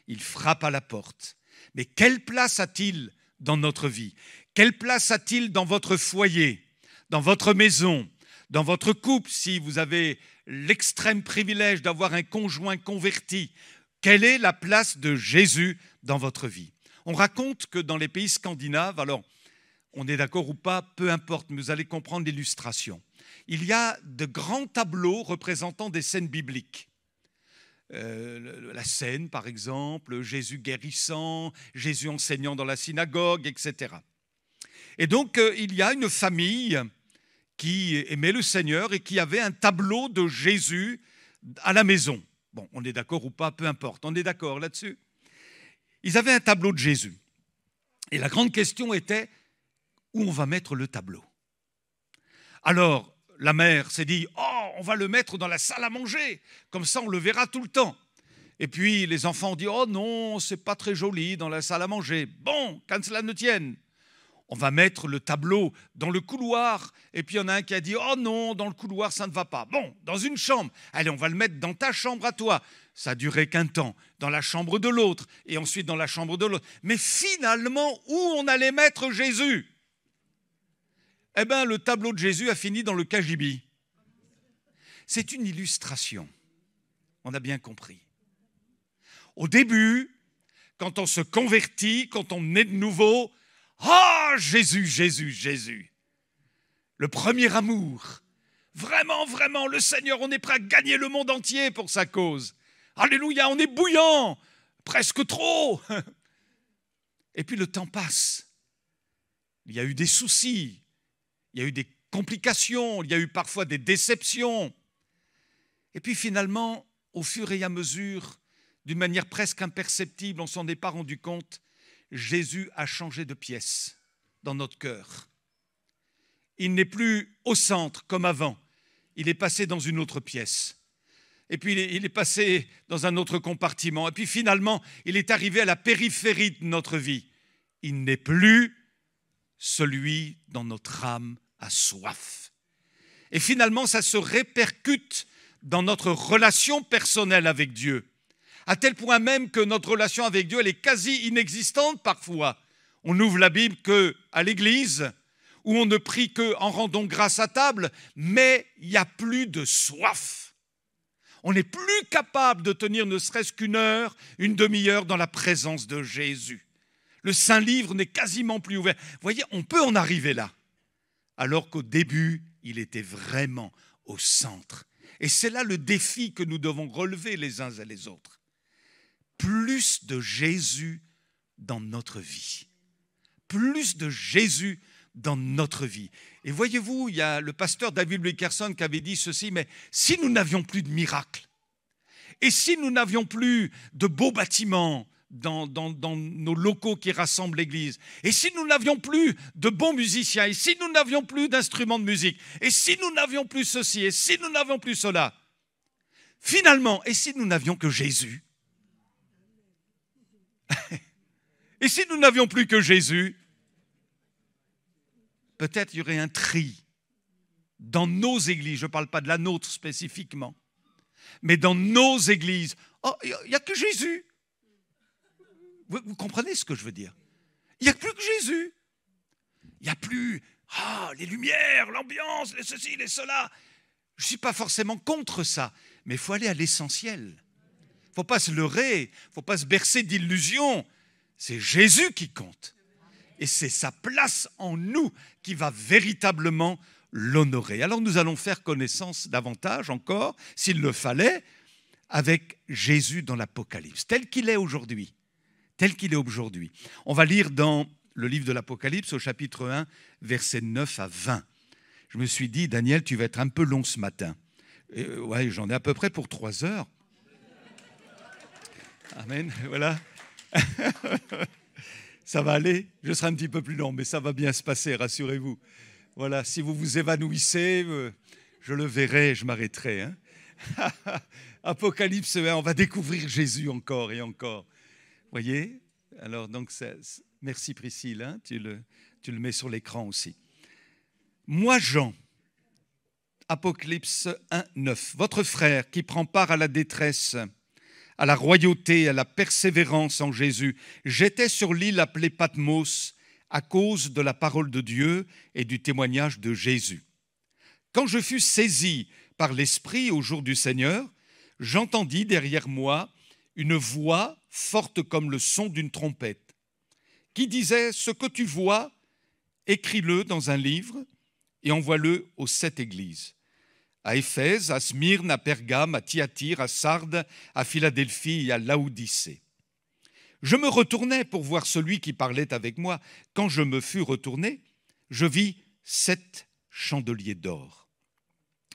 A: il frappe à la porte. Mais quelle place a-t-il dans notre vie? Quelle place a-t-il dans votre foyer, dans votre maison, dans votre couple, si vous avez l'extrême privilège d'avoir un conjoint converti? Quelle est la place de Jésus dans votre vie? On raconte que dans les pays scandinaves, alors on est d'accord ou pas, peu importe, mais vous allez comprendre l'illustration. Il y a de grands tableaux représentant des scènes bibliques. La scène, par exemple, Jésus guérissant, Jésus enseignant dans la synagogue, etc. Et donc, il y a une famille qui aimait le Seigneur et qui avait un tableau de Jésus à la maison. Bon, on est d'accord ou pas, peu importe, on est d'accord là-dessus. Ils avaient un tableau de Jésus. Et la grande question était, où on va mettre le tableau? Alors, la mère s'est dit, oh, on va le mettre dans la salle à manger, comme ça on le verra tout le temps. Et puis les enfants ont dit « Oh non, c'est pas très joli dans la salle à manger. » Bon, quand cela ne tienne, on va mettre le tableau dans le couloir. Et puis il y en a un qui a dit « Oh non, dans le couloir, ça ne va pas. » Bon, dans une chambre. Allez, on va le mettre dans ta chambre à toi. Ça a duré qu'un temps. Dans la chambre de l'autre. Et ensuite dans la chambre de l'autre. Mais finalement, où on allait mettre Jésus? Eh bien, le tableau de Jésus a fini dans le cagibi. C'est une illustration. On a bien compris. Au début, quand on se convertit, quand on est de nouveau, ah, Jésus, Jésus, Jésus. Le premier amour. Vraiment, vraiment, le Seigneur, on est prêt à gagner le monde entier pour sa cause. Alléluia, on est bouillant, presque trop. Et puis le temps passe. Il y a eu des soucis, il y a eu des complications, il y a eu parfois des déceptions. Et puis finalement, au fur et à mesure, d'une manière presque imperceptible, on ne s'en est pas rendu compte, Jésus a changé de pièce dans notre cœur. Il n'est plus au centre comme avant, il est passé dans une autre pièce. Et puis il est passé dans un autre compartiment. Et puis finalement, il est arrivé à la périphérie de notre vie. Il n'est plus celui dont notre âme a soif. Et finalement, ça se répercute dans notre relation personnelle avec Dieu. À tel point même que notre relation avec Dieu, elle est quasi inexistante parfois. On ouvre la Bible qu'à l'église, où on ne prie qu'en rendant grâce à table, mais il n'y a plus de soif. On n'est plus capable de tenir ne serait-ce qu'une heure, une demi-heure dans la présence de Jésus. Le Saint-Livre n'est quasiment plus ouvert. Vous voyez, on peut en arriver là, alors qu'au début, il était vraiment au centre. Et c'est là le défi que nous devons relever les uns et les autres. Plus de Jésus dans notre vie. Plus de Jésus dans notre vie. Et voyez-vous, il y a le pasteur David Wilkerson qui avait dit ceci, mais si nous n'avions plus de miracles, et si nous n'avions plus de beaux bâtiments dans nos locaux qui rassemblent l'Église, et si nous n'avions plus de bons musiciens, et si nous n'avions plus d'instruments de musique, et si nous n'avions plus ceci, et si nous n'avions plus cela, finalement, et si nous n'avions que Jésus? Et si nous n'avions plus que Jésus, peut-être il y aurait un tri dans nos églises, je ne parle pas de la nôtre spécifiquement, mais dans nos églises. Oh, il n'y a que Jésus. Vous comprenez ce que je veux dire? Il n'y a plus que Jésus. Il n'y a plus les lumières, l'ambiance, les ceci, les cela. Je ne suis pas forcément contre ça, mais il faut aller à l'essentiel. Il ne faut pas se leurrer, il ne faut pas se bercer d'illusions. C'est Jésus qui compte. Et c'est sa place en nous qui va véritablement l'honorer. Alors nous allons faire connaissance davantage encore, s'il le fallait, avec Jésus dans l'Apocalypse, tel qu'il est aujourd'hui. Tel qu'il est aujourd'hui. On va lire dans le livre de l'Apocalypse au chapitre 1, versets 9 à 20. Je me suis dit, Daniel, tu vas être un peu long ce matin. Ouais, j'en ai à peu près pour 3 heures. Amen, voilà. Ça va aller, je serai un petit peu plus long, mais ça va bien se passer, rassurez-vous. Voilà, si vous vous évanouissez, je le verrai, je m'arrêterai. Hein. Apocalypse 1, on va découvrir Jésus encore et encore. Vous voyez? Alors, donc, merci Priscille, hein, tu le mets sur l'écran aussi. Moi, Jean, Apocalypse 1, 9, votre frère qui prend part à la détresse, à la royauté, à la persévérance en Jésus. J'étais sur l'île appelée Patmos à cause de la parole de Dieu et du témoignage de Jésus. Quand je fus saisi par l'Esprit au jour du Seigneur, j'entendis derrière moi une voix forte comme le son d'une trompette, qui disait « Ce que tu vois, écris-le dans un livre et envoie-le aux 7 églises. À Éphèse, à Smyrne, à Pergame, à Thyatire, à Sardes, à Philadelphie et à Laodicée. » Je me retournai pour voir celui qui parlait avec moi. Quand je me fus retourné, je vis 7 chandeliers d'or.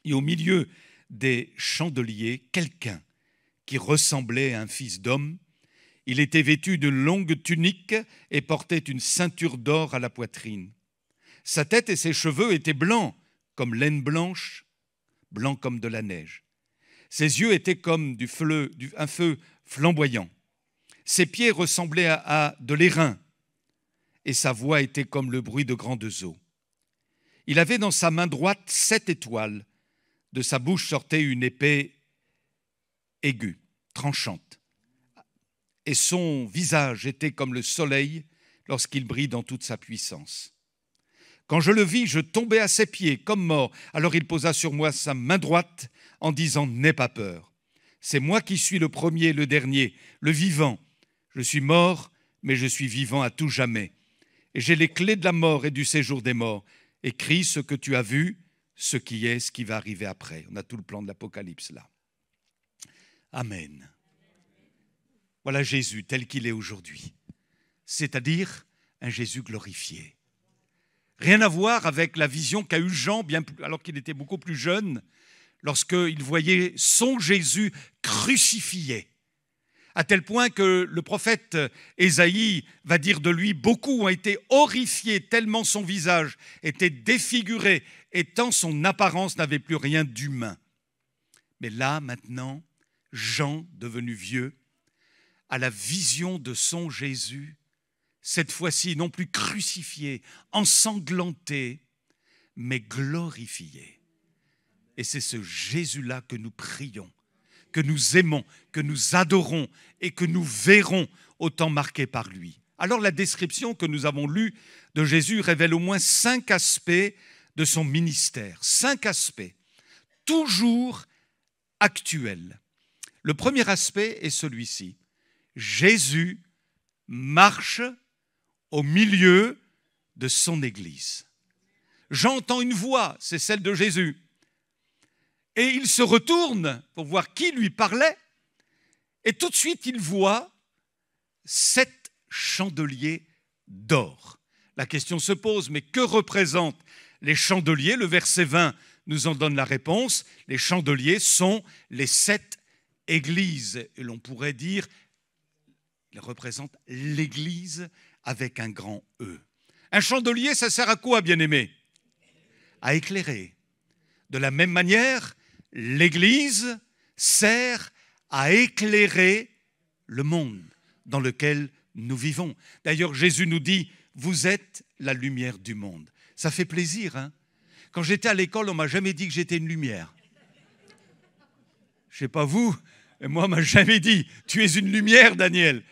A: Et au milieu des chandeliers, quelqu'un qui ressemblait à un fils d'homme. Il était vêtu d'une longue tunique et portait une ceinture d'or à la poitrine. Sa tête et ses cheveux étaient blancs comme laine blanche, blanc comme de la neige. Ses yeux étaient comme un feu
F: flamboyant. Ses pieds ressemblaient à de l'airain, et sa voix était comme le bruit de grandes eaux. Il avait dans sa main droite 7 étoiles. De sa bouche sortait une épée aiguë, tranchante. Et son visage était comme le soleil lorsqu'il brille dans toute sa puissance. Quand je le vis, je tombai à ses pieds comme mort. Alors il posa sur moi sa main droite en disant « N'aie pas peur. C'est moi qui suis le premier et le dernier, le vivant. Je suis mort, mais je suis vivant à tout jamais. Et j'ai les clés de la mort et du séjour des morts. Écris ce que tu as vu, ce qui est, ce qui va arriver après. » On a tout le plan de l'Apocalypse là. Amen. Voilà Jésus tel qu'il est aujourd'hui, c'est-à-dire un Jésus glorifié. Rien à voir avec la vision qu'a eue Jean, alors qu'il était beaucoup plus jeune, lorsqu'il voyait son Jésus crucifié. À tel point que le prophète Ésaïe va dire de lui, beaucoup ont été horrifiés tellement son visage était défiguré et tant son apparence n'avait plus rien d'humain. Mais là, maintenant, Jean, devenu vieux, a la vision de son Jésus, cette fois-ci non plus crucifié, ensanglanté, mais glorifié. Et c'est ce Jésus-là que nous prions, que nous aimons, que nous adorons et que nous verrons au temps marqué par lui. Alors la description que nous avons lue de Jésus révèle au moins 5 aspects de son ministère. 5 aspects, toujours actuels. Le premier aspect est celui-ci. Jésus marche au milieu de son Église. J'entends une voix, c'est celle de Jésus. Et il se retourne pour voir qui lui parlait. Et tout de suite, il voit 7 chandeliers d'or. La question se pose, mais que représentent les chandeliers? Le verset 20 nous en donne la réponse. Les chandeliers sont les 7 églises. Et l'on pourrait dire, ils représentent l'Église avec un grand E. Un chandelier, ça sert à quoi, bien-aimé? À éclairer. De la même manière, l'Église sert à éclairer le monde dans lequel nous vivons. D'ailleurs, Jésus nous dit, vous êtes la lumière du monde. Ça fait plaisir, hein? Quand j'étais à l'école, on ne m'a jamais dit que j'étais une lumière. Je ne sais pas vous, mais moi, on ne m'a jamais dit, tu es une lumière, Daniel.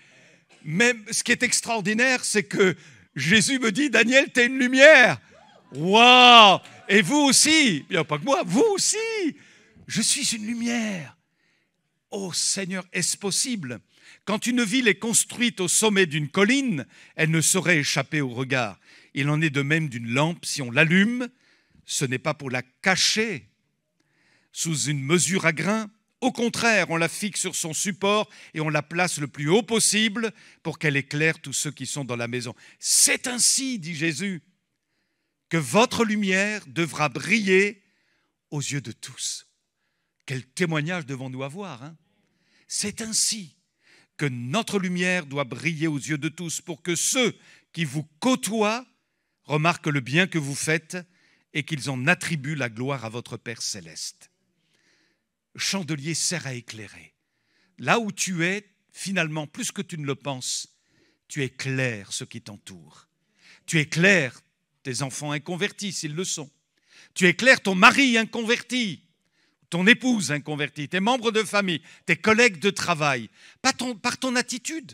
F: Mais ce qui est extraordinaire, c'est que Jésus me dit, Daniel, tu es une lumière. Waouh! Et vous aussi, il n'y a pas que moi, vous aussi, je suis une lumière. Oh Seigneur, est-ce possible? Quand une ville est construite au sommet d'une colline, elle ne saurait échapper au regard. Il en est de même d'une lampe, si on l'allume, ce n'est pas pour la cacher sous une mesure à grain. Au contraire, on la fixe sur son support et on la place le plus haut possible pour qu'elle éclaire tous ceux qui sont dans la maison. C'est ainsi, dit Jésus, que votre lumière devra briller aux yeux de tous. Quel témoignage devons-nous avoir, hein? C'est ainsi que notre lumière doit briller aux yeux de tous pour que ceux qui vous côtoient remarquent le bien que vous faites et qu'ils en attribuent la gloire à votre Père céleste. Le chandelier sert à éclairer. Là où tu es, finalement, plus que tu ne le penses, tu éclaires ce qui t'entoure. Tu éclaires tes enfants inconvertis, s'ils le sont. Tu éclaires ton mari inconverti, ton épouse inconvertie, tes membres de famille, tes collègues de travail, par ton attitude,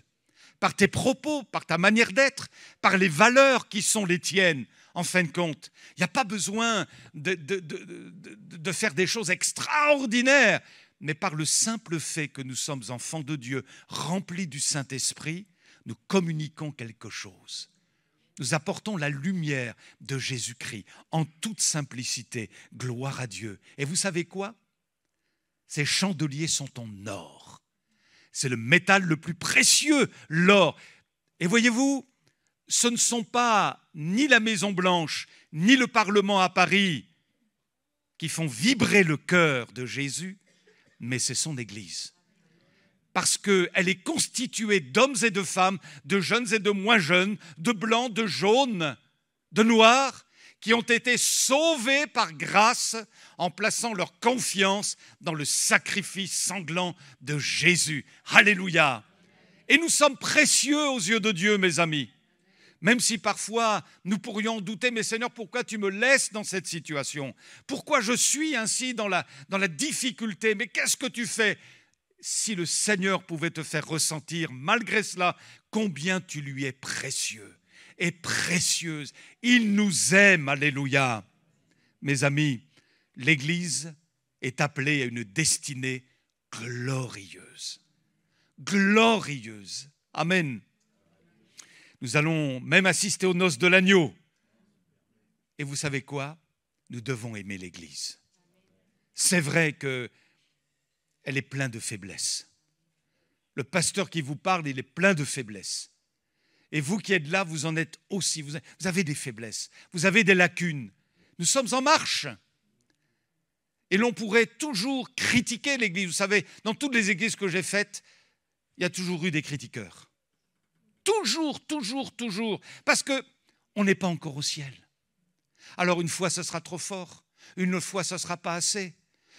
F: par tes propos, par ta manière d'être, par les valeurs qui sont les tiennes. En fin de compte, il n'y a pas besoin de faire des choses extraordinaires, mais par le simple fait que nous sommes enfants de Dieu, remplis du Saint-Esprit, nous communiquons quelque chose. Nous apportons la lumière de Jésus-Christ en toute simplicité. Gloire à Dieu. Et vous savez quoi? Ces chandeliers sont en or. C'est le métal le plus précieux, l'or. Et voyez-vous, ce ne sont pas ni la Maison-Blanche, ni le Parlement à Paris qui font vibrer le cœur de Jésus, mais c'est son Église. Parce qu'elle est constituée d'hommes et de femmes, de jeunes et de moins jeunes, de blancs, de jaunes, de noirs, qui ont été sauvés par grâce en plaçant leur confiance dans le sacrifice sanglant de Jésus. Alléluia. Et nous sommes précieux aux yeux de Dieu, mes amis. Même si parfois nous pourrions douter, mais Seigneur, pourquoi tu me laisses dans cette situation? Pourquoi je suis ainsi dans la difficulté? Mais qu'est-ce que tu fais? Si le Seigneur pouvait te faire ressentir, malgré cela, combien tu lui es précieux et précieuse. Il nous aime, alléluia. Mes amis, l'Église est appelée à une destinée glorieuse. Glorieuse. Amen. Nous allons même assister aux noces de l'agneau. Et vous savez quoi? Nous devons aimer l'Église. C'est vrai qu'elle est pleine de faiblesses. Le pasteur qui vous parle, il est plein de faiblesses. Et vous qui êtes là, vous en êtes aussi. Vous avez des faiblesses, vous avez des lacunes. Nous sommes en marche. Et l'on pourrait toujours critiquer l'Église. Vous savez, dans toutes les églises que j'ai faites, il y a toujours eu des critiqueurs. Toujours. Parce qu'on n'est pas encore au ciel. Alors une fois, ce sera trop fort. Une autre fois, ce ne sera pas assez.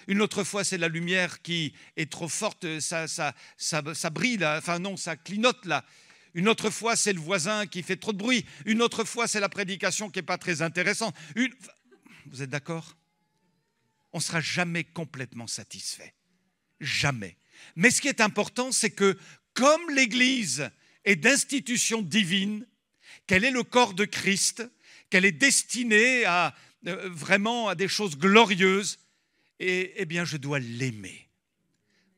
F: Une autre fois, c'est la lumière qui est trop forte, ça brille là. Enfin non, ça clignote là. Une autre fois, c'est le voisin qui fait trop de bruit. Une autre fois, c'est la prédication qui n'est pas très intéressante. Vous êtes d'accord? On ne sera jamais complètement satisfait. Jamais. Mais ce qui est important, c'est que comme l'Église est d'institution divine, qu'elle est le corps de Christ, qu'elle est destinée à vraiment à des choses glorieuses, eh bien, je dois l'aimer.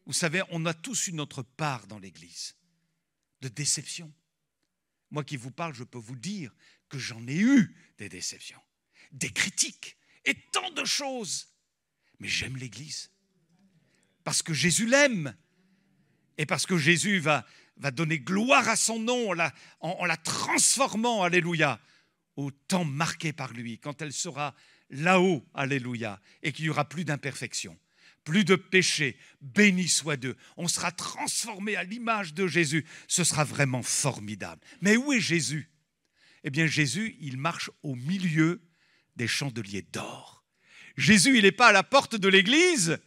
F: Vous savez, on a tous eu notre part dans l'Église de déception. Moi qui vous parle, je peux vous dire que j'en ai eu des déceptions, des critiques et tant de choses. Mais j'aime l'Église parce que Jésus l'aime et parce que Jésus va donner gloire à son nom en la transformant, alléluia, au temps marqué par lui, quand elle sera là-haut, alléluia, et qu'il n'y aura plus d'imperfection, plus de péché, béni soit Dieu. On sera transformé à l'image de Jésus. Ce sera vraiment formidable. Mais où est Jésus? Eh bien, Jésus, il marche au milieu des chandeliers d'or. Jésus, il n'est pas à la porte de l'église,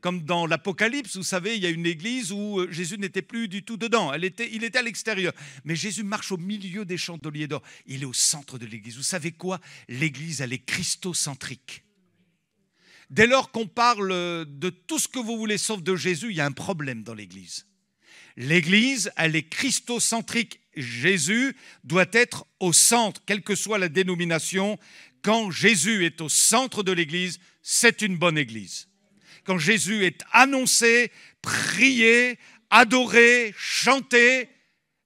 F: comme dans l'Apocalypse, vous savez, il y a une église où Jésus n'était plus du tout dedans. Il était à l'extérieur. Mais Jésus marche au milieu des chandeliers d'or. Il est au centre de l'église. Vous savez quoi? L'église, elle est christocentrique. Dès lors qu'on parle de tout ce que vous voulez sauf de Jésus, il y a un problème dans l'église. L'église, elle est christocentrique. Jésus doit être au centre, quelle que soit la dénomination. Quand Jésus est au centre de l'église, c'est une bonne église. Quand Jésus est annoncé, prié, adoré, chanté,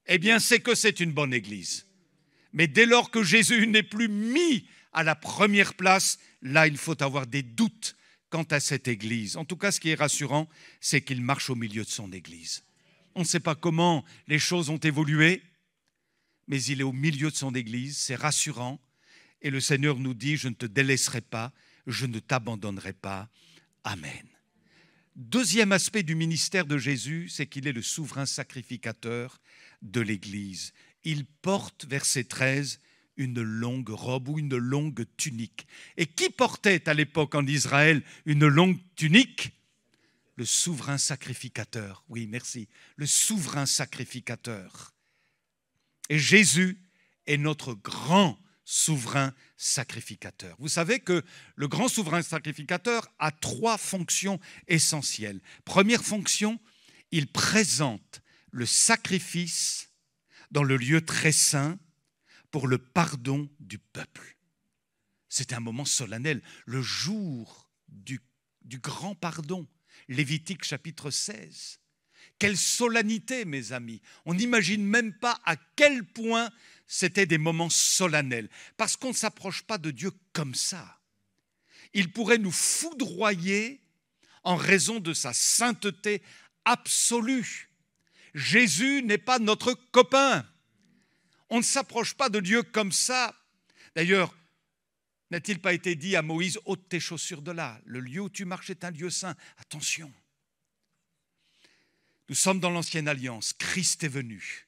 F: eh bien c'est que c'est une bonne église. Mais dès lors que Jésus n'est plus mis à la première place, là il faut avoir des doutes quant à cette église. En tout cas, ce qui est rassurant, c'est qu'il marche au milieu de son église. On ne sait pas comment les choses ont évolué, mais il est au milieu de son église, c'est rassurant. Et le Seigneur nous dit, je ne te délaisserai pas, je ne t'abandonnerai pas. Amen. Deuxième aspect du ministère de Jésus, c'est qu'il est le souverain sacrificateur de l'Église. Il porte, verset 13, une longue robe ou une longue tunique. Et qui portait à l'époque en Israël une longue tunique? Le souverain sacrificateur. Oui, merci. Le souverain sacrificateur. Et Jésus est notre grand souverain sacrificateur. Vous savez que le grand souverain sacrificateur a 3 fonctions essentielles. Première fonction, il présente le sacrifice dans le lieu très saint pour le pardon du peuple. C'est un moment solennel, le jour du grand pardon. Lévitique chapitre 16. Quelle solennité, mes amis. On n'imagine même pas à quel point c'était des moments solennels. Parce qu'on ne s'approche pas de Dieu comme ça. Il pourrait nous foudroyer en raison de sa sainteté absolue. Jésus n'est pas notre copain. On ne s'approche pas de Dieu comme ça. D'ailleurs, n'a-t-il pas été dit à Moïse, ôte tes chaussures de là, le lieu où tu marches est un lieu saint. Attention. Nous sommes dans l'ancienne alliance, Christ est venu,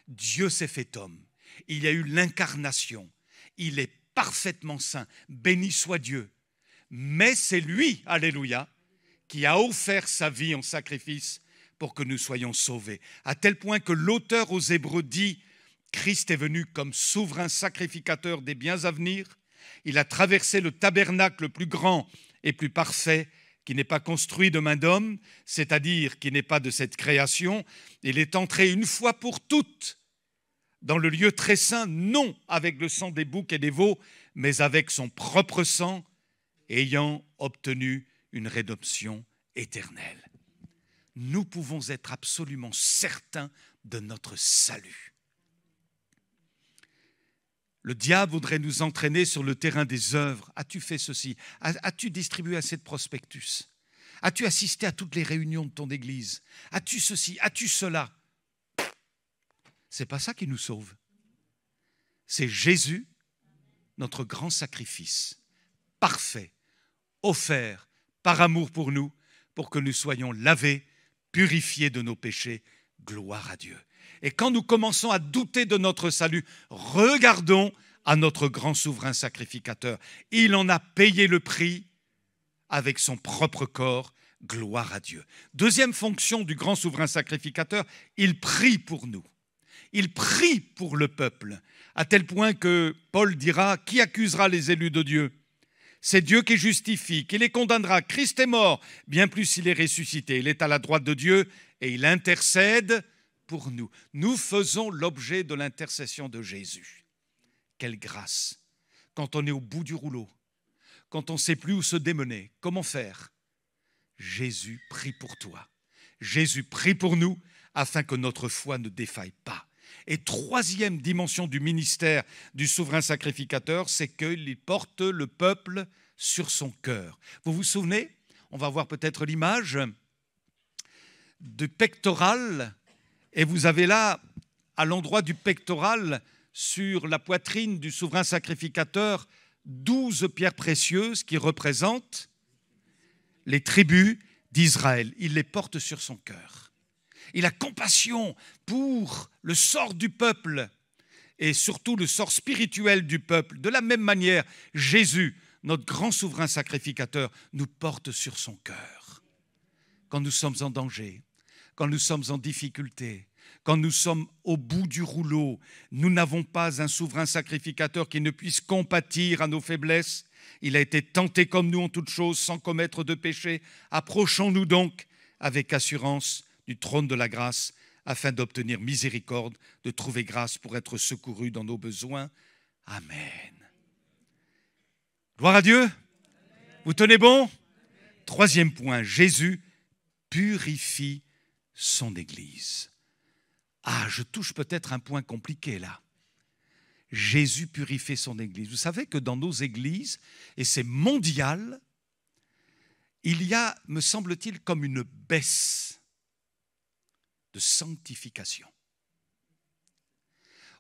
F: Dieu s'est fait homme, il y a eu l'incarnation, il est parfaitement saint. Béni soit Dieu. Mais c'est lui, alléluia, qui a offert sa vie en sacrifice pour que nous soyons sauvés. À tel point que l'auteur aux Hébreux dit, Christ est venu comme souverain sacrificateur des biens à venir. Il a traversé le tabernacle le plus grand et plus parfait, qui n'est pas construit de main d'homme, c'est-à-dire qui n'est pas de cette création. Il est entré une fois pour toutes dans le lieu très saint, non avec le sang des boucs et des veaux, mais avec son propre sang, ayant obtenu une rédemption éternelle. Nous pouvons être absolument certains de notre salut. Le diable voudrait nous entraîner sur le terrain des œuvres. As-tu fait ceci? As-tu distribué assez de prospectus? As-tu assisté à toutes les réunions de ton église? As-tu ceci? As-tu cela? C'est pas ça qui nous sauve. C'est Jésus, notre grand sacrifice, parfait, offert par amour pour nous, pour que nous soyons lavés, purifiés de nos péchés. Gloire à Dieu. Et quand nous commençons à douter de notre salut, regardons à notre grand souverain sacrificateur. Il en a payé le prix avec son propre corps. Gloire à Dieu. Deuxième fonction du grand souverain sacrificateur, il prie pour nous. Il prie pour le peuple, à tel point que Paul dira, qui accusera les élus de Dieu? C'est Dieu qui justifie, qui les condamnera. Christ est mort, bien plus il est ressuscité. Il est à la droite de Dieu et il intercède pour nous. Nous faisons l'objet de l'intercession de Jésus. Quelle grâce! Quand on est au bout du rouleau, quand on ne sait plus où se démener, comment faire? Jésus prie pour toi. Jésus prie pour nous afin que notre foi ne défaille pas. Et troisième dimension du ministère du souverain sacrificateur, c'est qu'il porte le peuple sur son cœur. Vous vous souvenez? On va voir peut-être l'image du pectoral. Et vous avez là, à l'endroit du pectoral, sur la poitrine du souverain sacrificateur, 12 pierres précieuses qui représentent les tribus d'Israël. Il les porte sur son cœur. Il a compassion pour le sort du peuple et surtout le sort spirituel du peuple. De la même manière, Jésus, notre grand souverain sacrificateur, nous porte sur son cœur. Quand nous sommes en danger, quand nous sommes en difficulté, quand nous sommes au bout du rouleau, nous n'avons pas un souverain sacrificateur qui ne puisse compatir à nos faiblesses. Il a été tenté comme nous en toutes choses, sans commettre de péché. Approchons-nous donc avec assurance du trône de la grâce, afin d'obtenir miséricorde, de trouver grâce pour être secourus dans nos besoins. Amen. Gloire à Dieu. Vous tenez bon? Troisième point, Jésus purifie son Église. Ah, je touche peut-être un point compliqué là. Jésus purifie son Église. Vous savez que dans nos églises, et c'est mondial, il y a, me semble-t-il, comme une baisse de sanctification.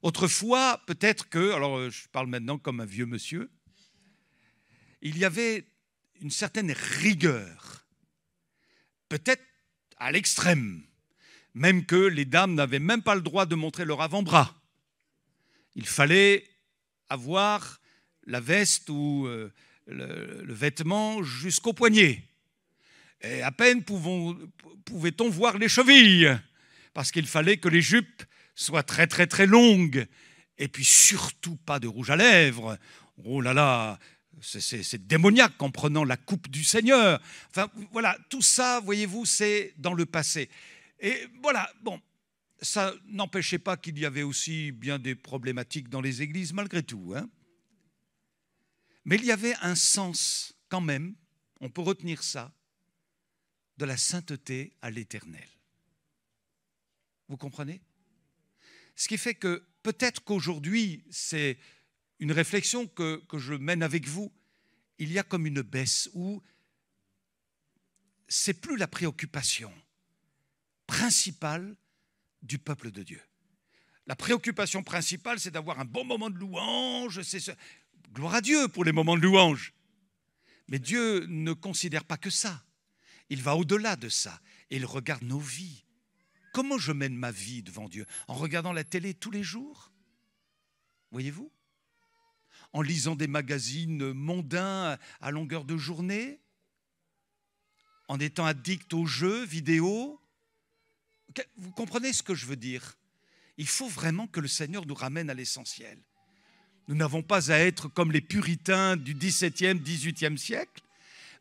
F: Autrefois, peut-être que, alors je parle maintenant comme un vieux monsieur, il y avait une certaine rigueur, peut-être à l'extrême, même que les dames n'avaient même pas le droit de montrer leur avant-bras. Il fallait avoir la veste ou le vêtement jusqu'au poignet. Et à peine pouvait-on voir les chevilles, parce qu'il fallait que les jupes soient très très très longues, et puis surtout pas de rouge à lèvres. Oh là là, c'est démoniaque en prenant la coupe du Seigneur. Enfin voilà, tout ça, voyez-vous, c'est dans le passé. Et voilà, bon, ça n'empêchait pas qu'il y avait aussi bien des problématiques dans les églises malgré tout, hein. Mais il y avait un sens quand même, on peut retenir ça, de la sainteté à l'éternel. Vous comprenez? Ce qui fait que peut-être qu'aujourd'hui, c'est une réflexion que je mène avec vous, il y a comme une baisse où c'est plus la préoccupation principale du peuple de Dieu. La préoccupation principale, c'est d'avoir un bon moment de louange, gloire à Dieu pour les moments de louange. Mais Dieu ne considère pas que ça. Il va au-delà de ça et il regarde nos vies. Comment je mène ma vie devant Dieu? En regardant la télé tous les jours? Voyez-vous? en lisant des magazines mondains à longueur de journée, en étant addict aux jeux vidéo. Vous comprenez ce que je veux dire? Il faut vraiment que le Seigneur nous ramène à l'essentiel. Nous n'avons pas à être comme les puritains du XVIIe, XVIIIe siècle,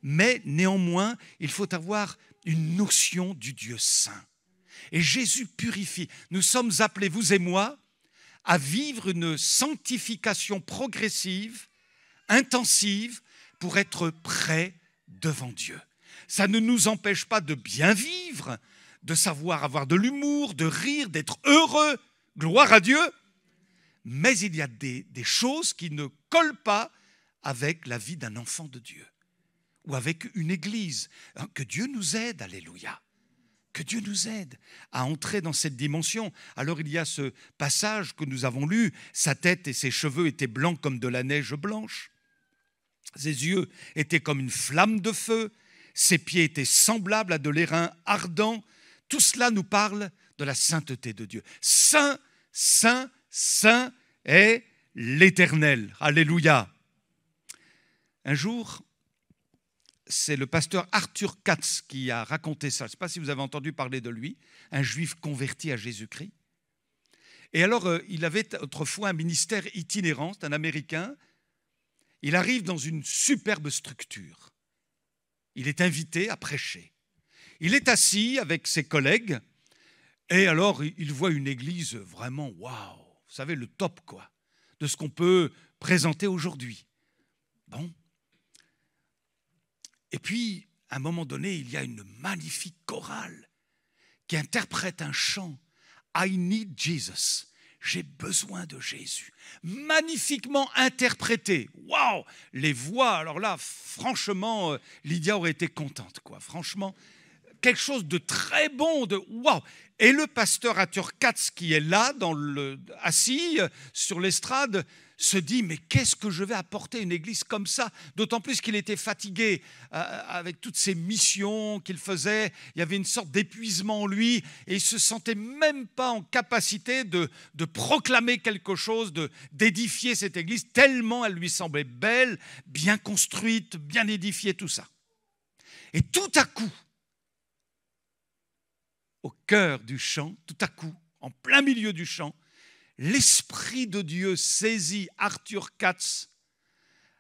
F: mais néanmoins, il faut avoir une notion du Dieu saint. Et Jésus purifie. Nous sommes appelés, vous et moi, à vivre une sanctification progressive, intensive, pour être prêts devant Dieu. Ça ne nous empêche pas de bien vivre, de savoir avoir de l'humour, de rire, d'être heureux, gloire à Dieu. Mais il y a des choses qui ne collent pas avec la vie d'un enfant de Dieu ou avec une église. Que Dieu nous aide, alléluia. Que Dieu nous aide à entrer dans cette dimension. Alors il y a ce passage que nous avons lu, sa tête et ses cheveux étaient blancs comme de la neige blanche. Ses yeux étaient comme une flamme de feu. Ses pieds étaient semblables à de l'airain ardent. Tout cela nous parle de la sainteté de Dieu. Saint, saint, saint est l'Éternel. Alléluia. Un jour, c'est le pasteur Arthur Katz qui a raconté ça. Je ne sais pas si vous avez entendu parler de lui, un juif converti à Jésus-Christ. Et alors, il avait autrefois un ministère itinérant, c'est un Américain. Il arrive dans une superbe structure. Il est invité à prêcher. Il est assis avec ses collègues et alors il voit une église vraiment waouh, vous savez, le top quoi, de ce qu'on peut présenter aujourd'hui. Bon. Et puis, à un moment donné, il y a une magnifique chorale qui interprète un chant « I need Jesus ». J'ai besoin de Jésus. Magnifiquement interprété. Waouh! Les voix, alors là, franchement, Lydia aurait été contente, quoi. Franchement, quelque chose de très bon, de waouh! Et le pasteur Arthur Katz, qui est là, assis sur l'estrade, se dit, mais qu'est-ce que je vais apporter à une église comme ça? D'autant plus qu'il était fatigué avec toutes ces missions qu'il faisait. Il y avait une sorte d'épuisement en lui et il ne se sentait même pas en capacité de proclamer quelque chose, d'édifier cette église, tellement elle lui semblait belle, bien construite, bien édifiée, tout ça. Et tout à coup, au cœur du chant, tout à coup, en plein milieu du chant, l'Esprit de Dieu saisit Arthur Katz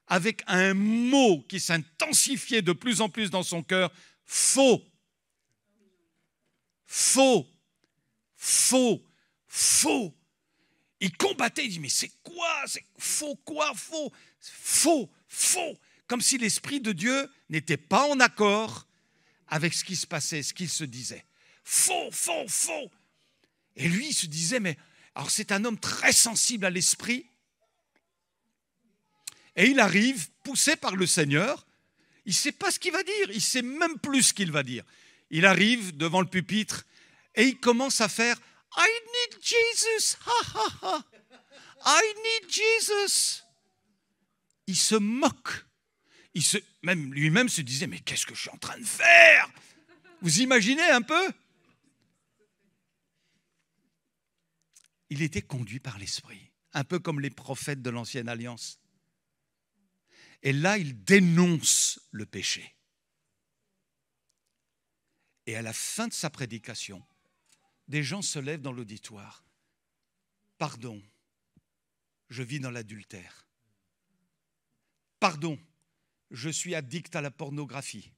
F: avec un mot qui s'intensifiait de plus en plus dans son cœur, faux, faux, faux, faux. Il combattait, il dit, mais c'est quoi? C'est faux quoi? Faux, faux, faux. Comme si l'Esprit de Dieu n'était pas en accord avec ce qui se passait, ce qu'il se disait. Faux, faux, faux. Et lui, il se disait, mais alors c'est un homme très sensible à l'esprit. Et il arrive, poussé par le Seigneur, il ne sait pas ce qu'il va dire, il ne sait même plus ce qu'il va dire. Il arrive devant le pupitre et il commence à faire « I need Jesus, ha ha ha, I need Jesus ». Il se moque. Même lui-même se disait « Mais qu'est-ce que je suis en train de faire ?» Vous imaginez un peu? Il était conduit par l'Esprit, un peu comme les prophètes de l'Ancienne Alliance. Et là, il dénonce le péché. Et à la fin de sa prédication, des gens se lèvent dans l'auditoire. Pardon, je vis dans l'adultère. Pardon, je suis addict à la pornographie.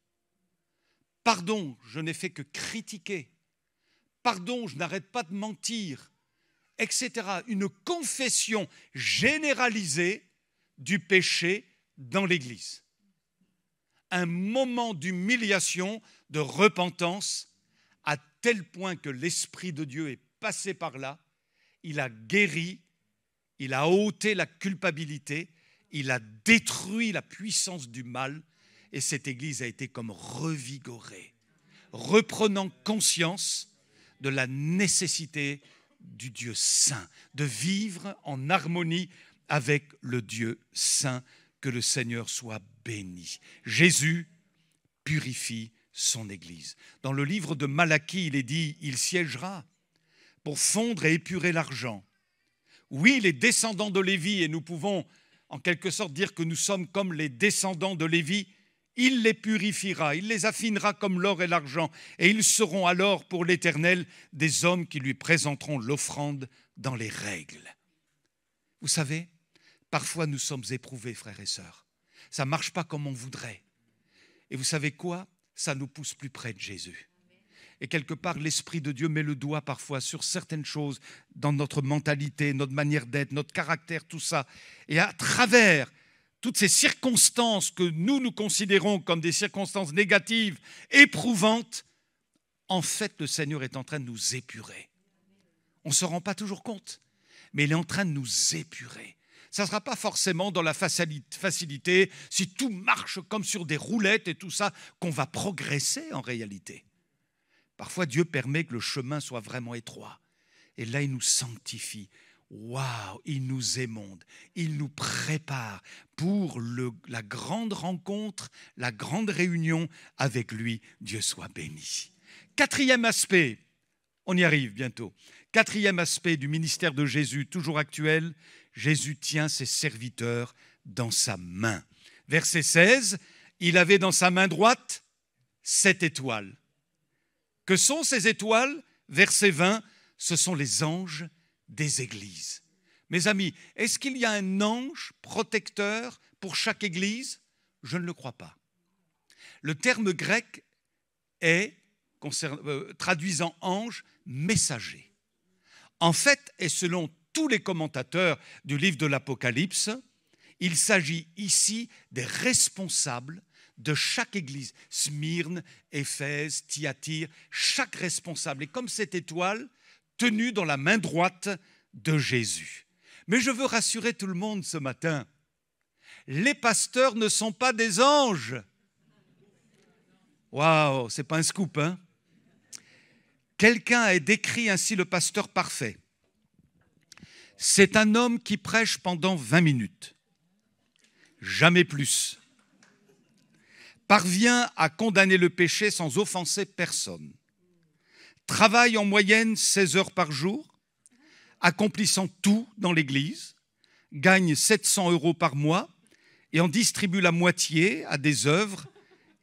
F: Pardon, je n'ai fait que critiquer. Pardon, je n'arrête pas de mentir, etc. Une confession généralisée du péché dans l'Église. Un moment d'humiliation, de repentance, à tel point que l'Esprit de Dieu est passé par là, il a guéri, il a ôté la culpabilité, il a détruit la puissance du mal, et cette Église a été comme revigorée, reprenant conscience de la nécessité du Dieu saint, de vivre en harmonie avec le Dieu saint. Que le Seigneur soit béni. Jésus purifie son Église. Dans le livre de Malachie, il est dit, il siégera pour fondre et épurer l'argent. Oui, les descendants de Lévi, et nous pouvons en quelque sorte dire que nous sommes comme les descendants de Lévi. Il les purifiera, il les affinera comme l'or et l'argent, et ils seront alors pour l'Éternel des hommes qui lui présenteront l'offrande dans les règles. Vous savez, parfois nous sommes éprouvés, frères et sœurs. Ça ne marche pas comme on voudrait. Et vous savez quoi? Ça nous pousse plus près de Jésus. Et quelque part, l'Esprit de Dieu met le doigt parfois sur certaines choses dans notre mentalité, notre manière d'être, notre caractère, tout ça. Et à travers toutes ces circonstances que nous considérons comme des circonstances négatives, éprouvantes, en fait, le Seigneur est en train de nous épurer. On ne se rend pas toujours compte, mais il est en train de nous épurer. Ça ne sera pas forcément dans la facilité, si tout marche comme sur des roulettes et tout ça, qu'on va progresser en réalité. Parfois, Dieu permet que le chemin soit vraiment étroit. Et là, il nous sanctifie. Waouh, il nous émonde, il nous prépare pour la grande rencontre, la grande réunion avec lui. Dieu soit béni. Quatrième aspect, on y arrive bientôt. Quatrième aspect du ministère de Jésus, toujours actuel, Jésus tient ses serviteurs dans sa main. Verset 16, il avait dans sa main droite 7 étoiles. Que sont ces étoiles? Verset 20, ce sont les anges des églises. Mes amis, est-ce qu'il y a un ange protecteur pour chaque église? Je ne le crois pas. Le terme grec est, traduisant ange, messager. En fait, et selon tous les commentateurs du livre de l'Apocalypse, il s'agit ici des responsables de chaque église, Smyrne, Éphèse, Thyatire, chaque responsable est comme cette étoile tenue dans la main droite de Jésus. Mais je veux rassurer tout le monde ce matin, les pasteurs ne sont pas des anges. Waouh, c'est pas un scoop, hein? Quelqu'un a décrit ainsi le pasteur parfait. C'est un homme qui prêche pendant 20 minutes, jamais plus. Parvient à condamner le péché sans offenser personne. Travaille en moyenne 16 heures par jour, accomplissant tout dans l'église, gagne 700 € par mois et en distribue la moitié à des œuvres,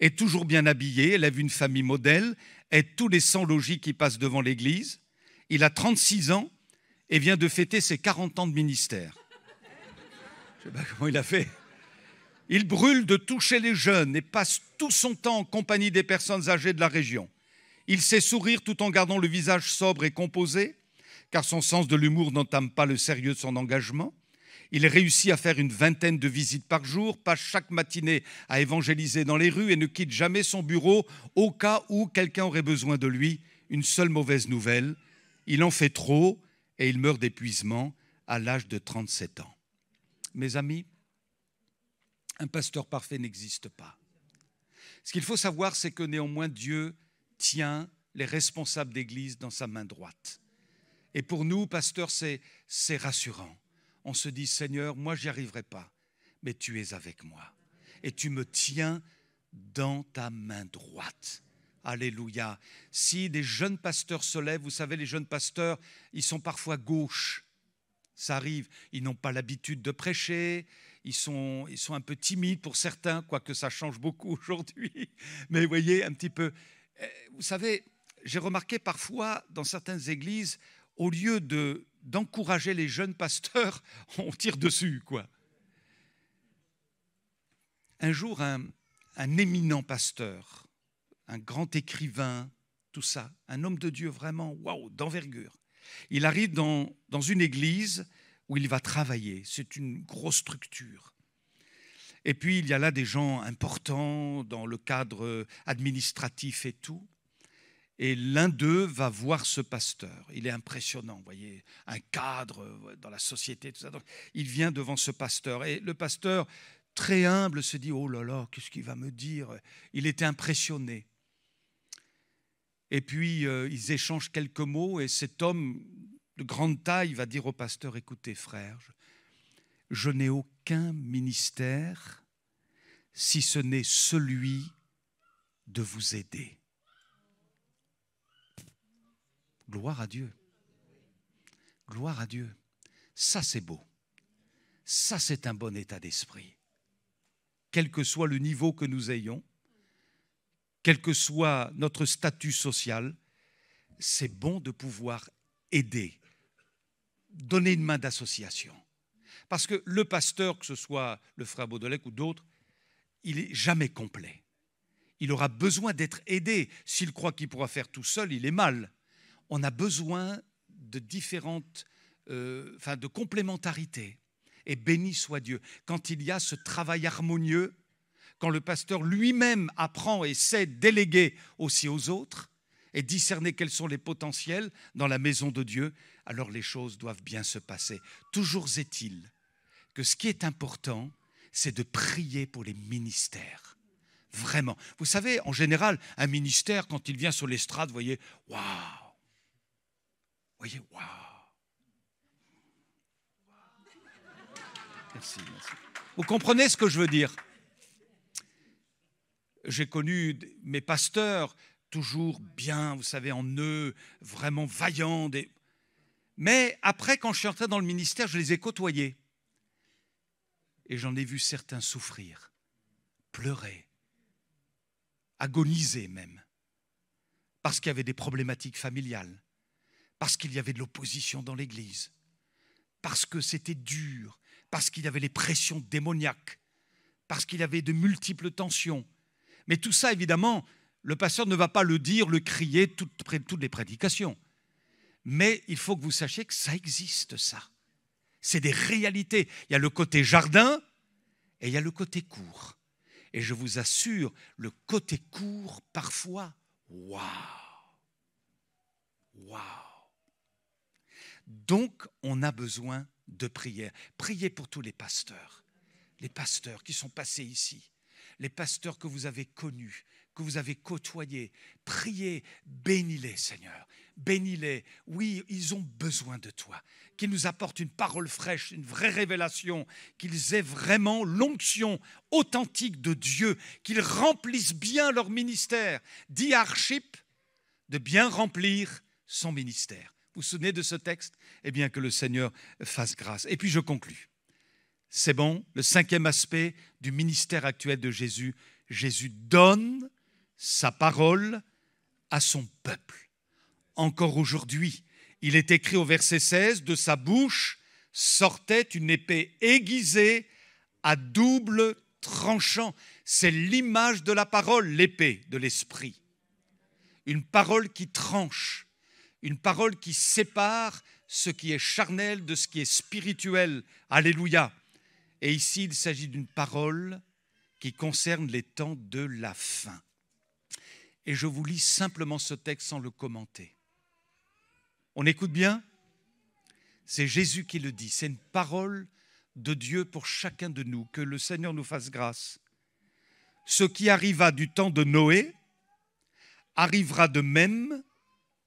F: est toujours bien habillé, élève une famille modèle, aide tous les sans-logis qui passent devant l'église. Il a 36 ans et vient de fêter ses 40 ans de ministère. Je ne sais pas comment il a fait. Il brûle de toucher les jeunes et passe tout son temps en compagnie des personnes âgées de la région. Il sait sourire tout en gardant le visage sobre et composé, car son sens de l'humour n'entame pas le sérieux de son engagement. Il réussit à faire une 20aine de visites par jour, passe chaque matinée à évangéliser dans les rues et ne quitte jamais son bureau au cas où quelqu'un aurait besoin de lui. Une seule mauvaise nouvelle, il en fait trop et il meurt d'épuisement à l'âge de 37 ans. Mes amis, un pasteur parfait n'existe pas. Ce qu'il faut savoir, c'est que néanmoins Dieu tient les responsables d'église dans sa main droite. Et pour nous, pasteurs, c'est rassurant. On se dit, Seigneur, moi, j'y arriverai pas, mais tu es avec moi. Et tu me tiens dans ta main droite. Alléluia. Si des jeunes pasteurs se lèvent, vous savez, les jeunes pasteurs, ils sont parfois gauches. Ça arrive. Ils n'ont pas l'habitude de prêcher. Ils sont un peu timides pour certains, quoique ça change beaucoup aujourd'hui. Mais vous voyez, un petit peu. Vous savez, j'ai remarqué parfois dans certaines églises, au lieu d'encourager les jeunes pasteurs, on tire dessus, quoi. Un jour, un éminent pasteur, un grand écrivain, tout ça, un homme de Dieu vraiment, waouh, d'envergure. Il arrive dans une église où il va travailler. C'est une grosse structure. Et puis, il y a là des gens importants dans le cadre administratif et tout. Et l'un d'eux va voir ce pasteur. Il est impressionnant, vous voyez, un cadre dans la société, tout ça. Donc, il vient devant ce pasteur. Et le pasteur, très humble, se dit « Oh là là, qu'est-ce qu'il va me dire ?» Il était impressionné. Et puis, ils échangent quelques mots et cet homme de grande taille va dire au pasteur « Écoutez, frère, je n'ai aucun ministère si ce n'est celui de vous aider. » Gloire à Dieu. Gloire à Dieu. Ça, c'est beau. Ça, c'est un bon état d'esprit. Quel que soit le niveau que nous ayons, quel que soit notre statut social, c'est bon de pouvoir aider, donner une main d'association. Parce que le pasteur, que ce soit le frère Baudelec ou d'autres, il n'est jamais complet. Il aura besoin d'être aidé. S'il croit qu'il pourra faire tout seul, il est mal. On a besoin de différentes, de complémentarité. Et béni soit Dieu. Quand il y a ce travail harmonieux, quand le pasteur lui-même apprend et sait déléguer aussi aux autres et discerner quels sont les potentiels dans la maison de Dieu, alors les choses doivent bien se passer. Toujours est-il que ce qui est important, c'est de prier pour les ministères. Vraiment. Vous savez, en général, un ministère, quand il vient sur l'estrade, vous voyez, waouh! Vous voyez, waouh! Merci, merci. Vous comprenez ce que je veux dire? J'ai connu mes pasteurs toujours bien, vous savez, en eux, vraiment vaillants. Mais après, quand je suis entré dans le ministère, je les ai côtoyés. Et j'en ai vu certains souffrir, pleurer, agoniser même, parce qu'il y avait des problématiques familiales, parce qu'il y avait de l'opposition dans l'Église, parce que c'était dur, parce qu'il y avait les pressions démoniaques, parce qu'il y avait de multiples tensions. Mais tout ça, évidemment, le pasteur ne va pas le dire, le crier toutes les prédications. Mais il faut que vous sachiez que ça existe, ça. C'est des réalités. Il y a le côté jardin et il y a le côté court. Et je vous assure, le côté court, parfois, waouh! Waouh! Donc, on a besoin de prière. Priez pour tous les pasteurs qui sont passés ici, les pasteurs que vous avez connus, que vous avez côtoyés. Priez, bénis-les, Seigneur. Bénis-les. Oui, ils ont besoin de toi. Qu'ils nous apportent une parole fraîche, une vraie révélation, qu'ils aient vraiment l'onction authentique de Dieu, qu'ils remplissent bien leur ministère. Dit à Archip de bien remplir son ministère. Vous vous souvenez de ce texte? Eh bien, que le Seigneur fasse grâce. Et puis je conclus. C'est bon, le cinquième aspect du ministère actuel de Jésus, Jésus donne sa parole à son peuple. Encore aujourd'hui, il est écrit au verset 16, de sa bouche sortait une épée aiguisée à double tranchant. C'est l'image de la parole, l'épée de l'esprit. Une parole qui tranche, une parole qui sépare ce qui est charnel de ce qui est spirituel. Alléluia. Et ici, il s'agit d'une parole qui concerne les temps de la fin. Et je vous lis simplement ce texte sans le commenter. On écoute bien? C'est Jésus qui le dit. C'est une parole de Dieu pour chacun de nous. Que le Seigneur nous fasse grâce. Ce qui arriva du temps de Noé arrivera de même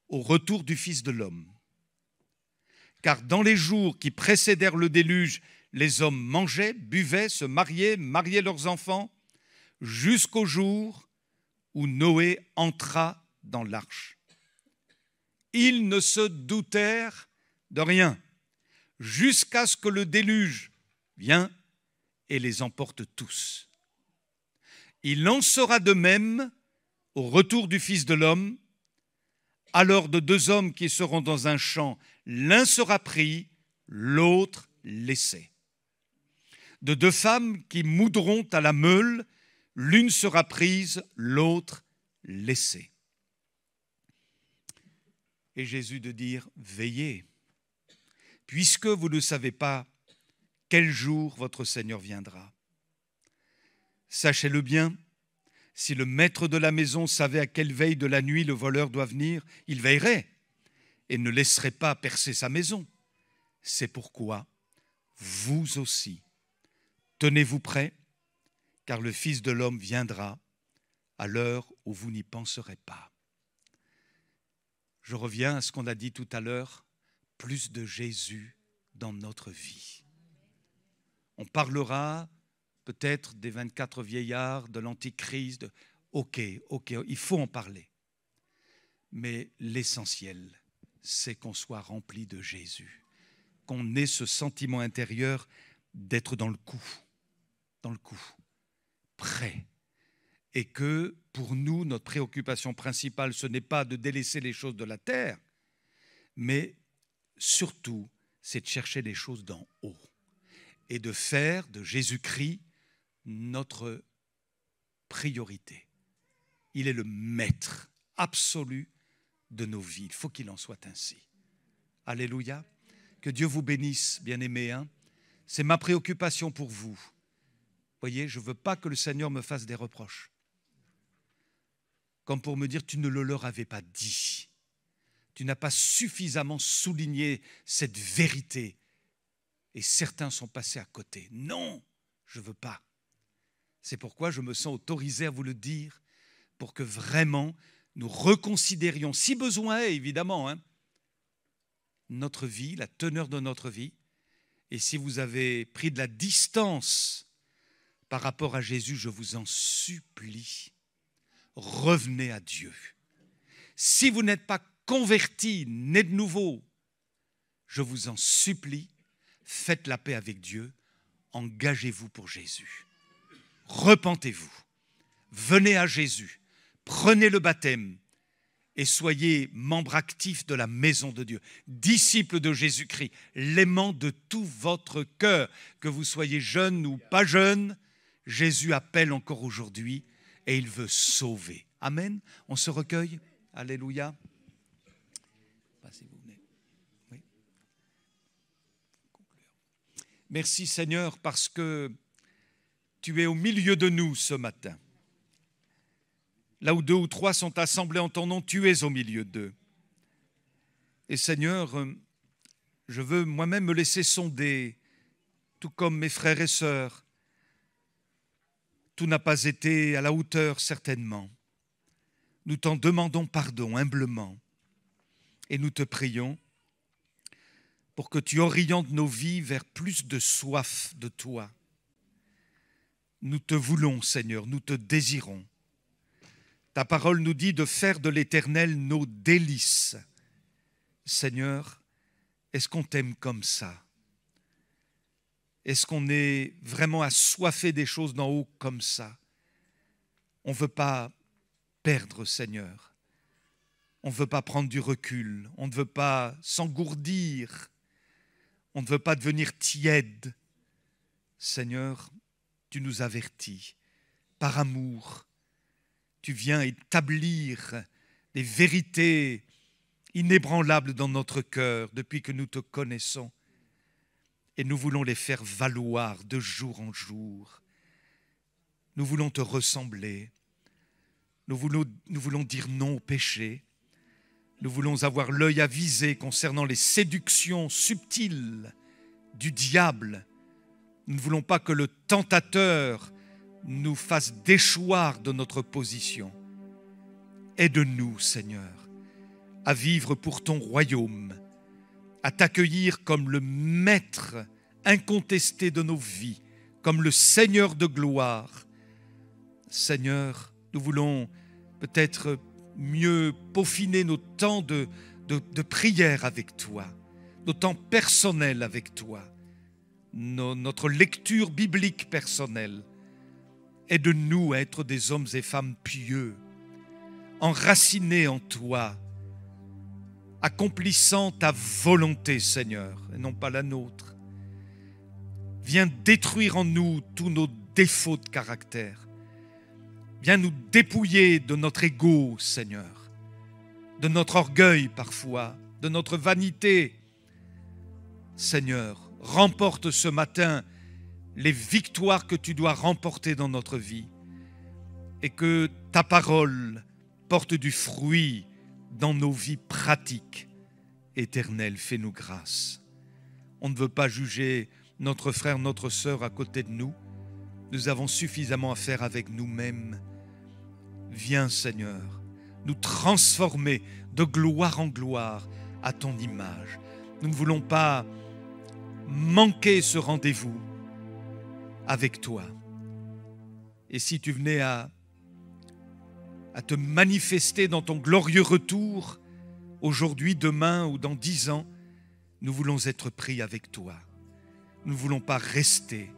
F: au retour du Fils de l'homme. Car dans les jours qui précédèrent le déluge, les hommes mangeaient, buvaient, se mariaient, mariaient leurs enfants, jusqu'au jour où Noé entra dans l'arche. Ils ne se doutèrent de rien, jusqu'à ce que le déluge vienne et les emporte tous. Il en sera de même au retour du Fils de l'homme. Alors de deux hommes qui seront dans un champ, l'un sera pris, l'autre laissé. De deux femmes qui moudront à la meule, l'une sera prise, l'autre laissée. Et Jésus de dire, veillez, puisque vous ne savez pas quel jour votre Seigneur viendra. Sachez-le bien, si le maître de la maison savait à quelle veille de la nuit le voleur doit venir, il veillerait et ne laisserait pas percer sa maison. C'est pourquoi vous aussi, tenez-vous prêts, car le Fils de l'homme viendra à l'heure où vous n'y penserez pas. Je reviens à ce qu'on a dit tout à l'heure, plus de Jésus dans notre vie. On parlera peut-être des 24 vieillards, de l'Antichrist. Ok, il faut en parler. Mais l'essentiel, c'est qu'on soit rempli de Jésus, qu'on ait ce sentiment intérieur d'être dans le coup, prêt. Et que pour nous, notre préoccupation principale, ce n'est pas de délaisser les choses de la terre, mais surtout, c'est de chercher les choses d'en haut et de faire de Jésus-Christ notre priorité. Il est le maître absolu de nos vies. Il faut qu'il en soit ainsi. Alléluia. Que Dieu vous bénisse, bien-aimés. C'est ma préoccupation pour vous. Voyez, je ne veux pas que le Seigneur me fasse des reproches. Comme pour me dire, tu ne le leur avais pas dit. Tu n'as pas suffisamment souligné cette vérité. Et certains sont passés à côté. Non, je ne veux pas. C'est pourquoi je me sens autorisé à vous le dire, pour que vraiment nous reconsidérions, si besoin est évidemment, notre vie, la teneur de notre vie. Et si vous avez pris de la distance par rapport à Jésus, je vous en supplie, revenez à Dieu. Si vous n'êtes pas converti, né de nouveau, je vous en supplie, faites la paix avec Dieu, engagez-vous pour Jésus. Repentez-vous, venez à Jésus, prenez le baptême et soyez membre actif de la maison de Dieu, disciple de Jésus-Christ, l'aimant de tout votre cœur. Que vous soyez jeune ou pas jeune, Jésus appelle encore aujourd'hui et il veut sauver. Amen. On se recueille. Alléluia. Si vous venez. Oui. Merci Seigneur parce que tu es au milieu de nous ce matin. Là où 2 ou 3 sont assemblés en ton nom, tu es au milieu d'eux. Et Seigneur, je veux moi-même me laisser sonder, tout comme mes frères et sœurs. Tout n'a pas été à la hauteur, certainement. Nous t'en demandons pardon humblement. Et nous te prions pour que tu orientes nos vies vers plus de soif de toi. Nous te voulons, Seigneur, nous te désirons. Ta parole nous dit de faire de l'Éternel nos délices. Seigneur, est-ce qu'on t'aime comme ça? Est-ce qu'on est vraiment assoiffé des choses d'en haut comme ça? On ne veut pas perdre, Seigneur. On ne veut pas prendre du recul. On ne veut pas s'engourdir. On ne veut pas devenir tiède. Seigneur, tu nous avertis par amour. Tu viens établir des vérités inébranlables dans notre cœur depuis que nous te connaissons. Et nous voulons les faire valoir de jour en jour. Nous voulons te ressembler. Nous voulons dire non au péché. Nous voulons avoir l'œil avisé concernant les séductions subtiles du diable. Nous ne voulons pas que le tentateur nous fasse déchoir de notre position. Aide-nous, Seigneur, à vivre pour ton royaume, à t'accueillir comme le maître incontesté de nos vies, comme le Seigneur de gloire. Seigneur, nous voulons peut-être mieux peaufiner nos temps de prière avec toi, nos temps personnels avec toi, notre lecture biblique personnelle. Aide-nous à être des hommes et femmes pieux, enracinés en toi, accomplissant ta volonté, Seigneur, et non pas la nôtre. Viens détruire en nous tous nos défauts de caractère. Viens nous dépouiller de notre ego, Seigneur, de notre orgueil parfois, de notre vanité. Seigneur, remporte ce matin les victoires que tu dois remporter dans notre vie et que ta parole porte du fruit dans nos vies pratiques. Éternel, fais-nous grâce. On ne veut pas juger notre frère, notre sœur à côté de nous. Nous avons suffisamment à faire avec nous-mêmes. Viens, Seigneur, nous transformer de gloire en gloire à ton image. Nous ne voulons pas manquer ce rendez-vous avec toi. Et si tu venais à te manifester dans ton glorieux retour, aujourd'hui, demain ou dans 10 ans, nous voulons être pris avec toi. Nous ne voulons pas rester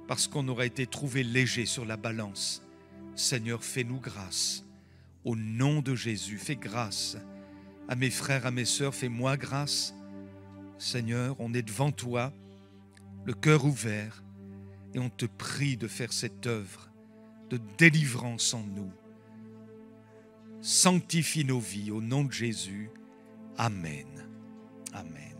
F: parce qu'on aura été trouvé léger sur la balance. Seigneur, fais-nous grâce. Au nom de Jésus, fais grâce à mes frères, à mes sœurs, fais-moi grâce. Seigneur, on est devant toi, le cœur ouvert, et on te prie de faire cette œuvre de délivrance en nous. Sanctifie nos vies au nom de Jésus. Amen. Amen.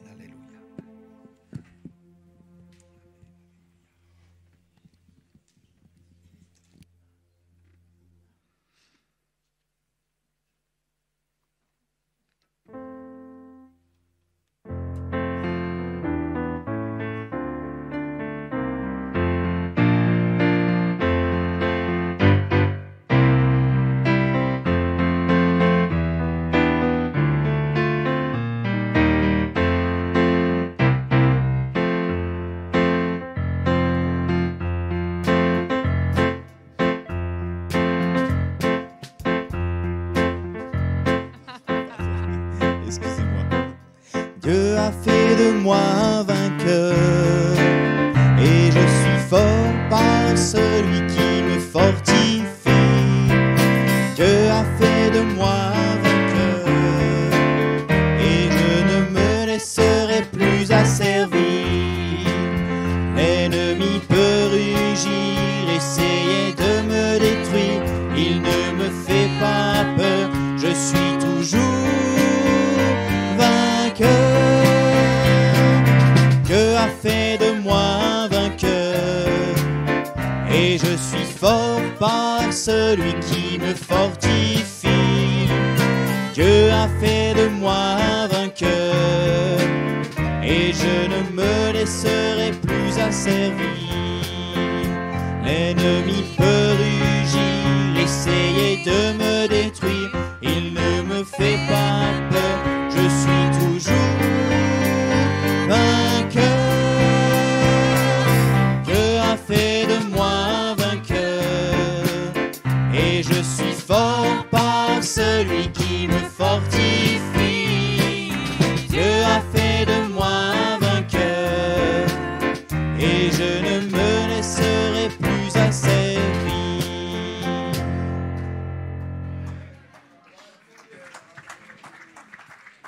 B: Dieu a fait de moi un vainqueur, et je suis fort par celui qui me fortifie. Dieu a fait de moi un vainqueur, et je ne me laisserai plus asservir. L'ennemi peut rugir, essayer de me détruire, il ne me fait pas peur, je suis toujours vainqueur. Dieu a fait de moi un vainqueur, et je suis fort par celui qui me fortifie. Dieu a fait de moi un vainqueur, et je ne me laisserai plus asservir. L'ennemi peut rugir, essayer de me détruire, il ne me fait pas peur, je suis toujours vainqueur. Dieu a fait de moi un vainqueur, et je suis fort par celui qui me fortifie. Dieu a fait de moi un vainqueur, et je ne me laisserai plus asservir.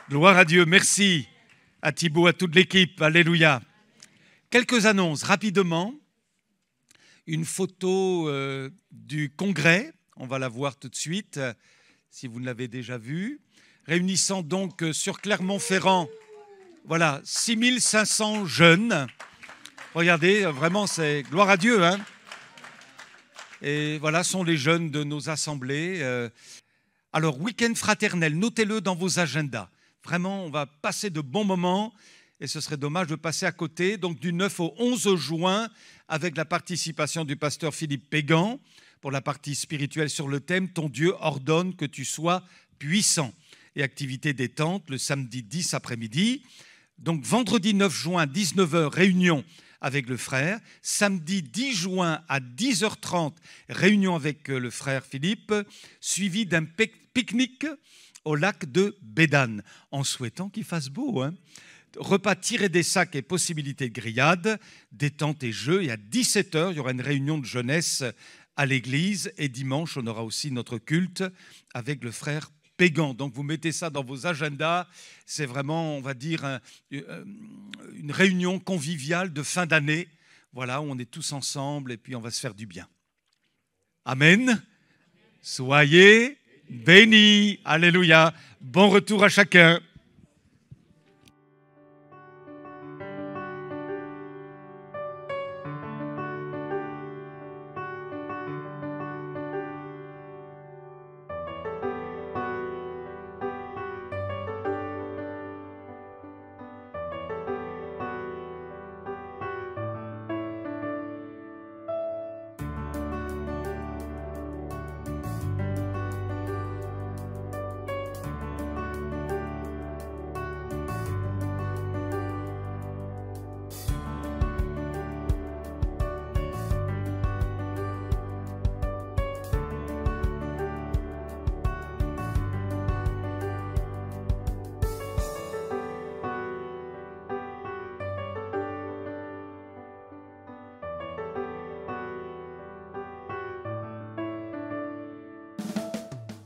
F: Gloire à Dieu, merci à Thibaut, à toute l'équipe, alléluia. Quelques annonces rapidement. Une photo du congrès, on va la voir tout de suite, si vous ne l'avez déjà vue, réunissant donc sur Clermont-Ferrand, voilà, 6500 jeunes. Regardez, vraiment, c'est gloire à Dieu, hein. Et voilà, sont les jeunes de nos assemblées. Alors, week-end fraternel, notez-le dans vos agendas. Vraiment, on va passer de bons moments et ce serait dommage de passer à côté. Donc, du 9 au 11 juin, avec la participation du pasteur Philippe Pégan pour la partie spirituelle sur le thème « Ton Dieu ordonne que tu sois puissant ». Et activité détente le samedi 10 après-midi. Donc, vendredi 9 juin, 19h, réunion avec le frère. Samedi 10 juin à 10h30, réunion avec le frère Philippe, suivi d'un pique-nique au lac de Bédane, en souhaitant qu'il fasse beau. Hein. Repas tiré des sacs et possibilité de grillade, détente et jeux. Et à 17h, il y aura une réunion de jeunesse à l'église. Et dimanche, on aura aussi notre culte avec le frère Pégan. Donc vous mettez ça dans vos agendas. C'est vraiment, on va dire, une réunion conviviale de fin d'année. Voilà, où on est tous ensemble et puis on va se faire du bien. Amen. Soyez bénis. Alléluia. Bon retour à chacun.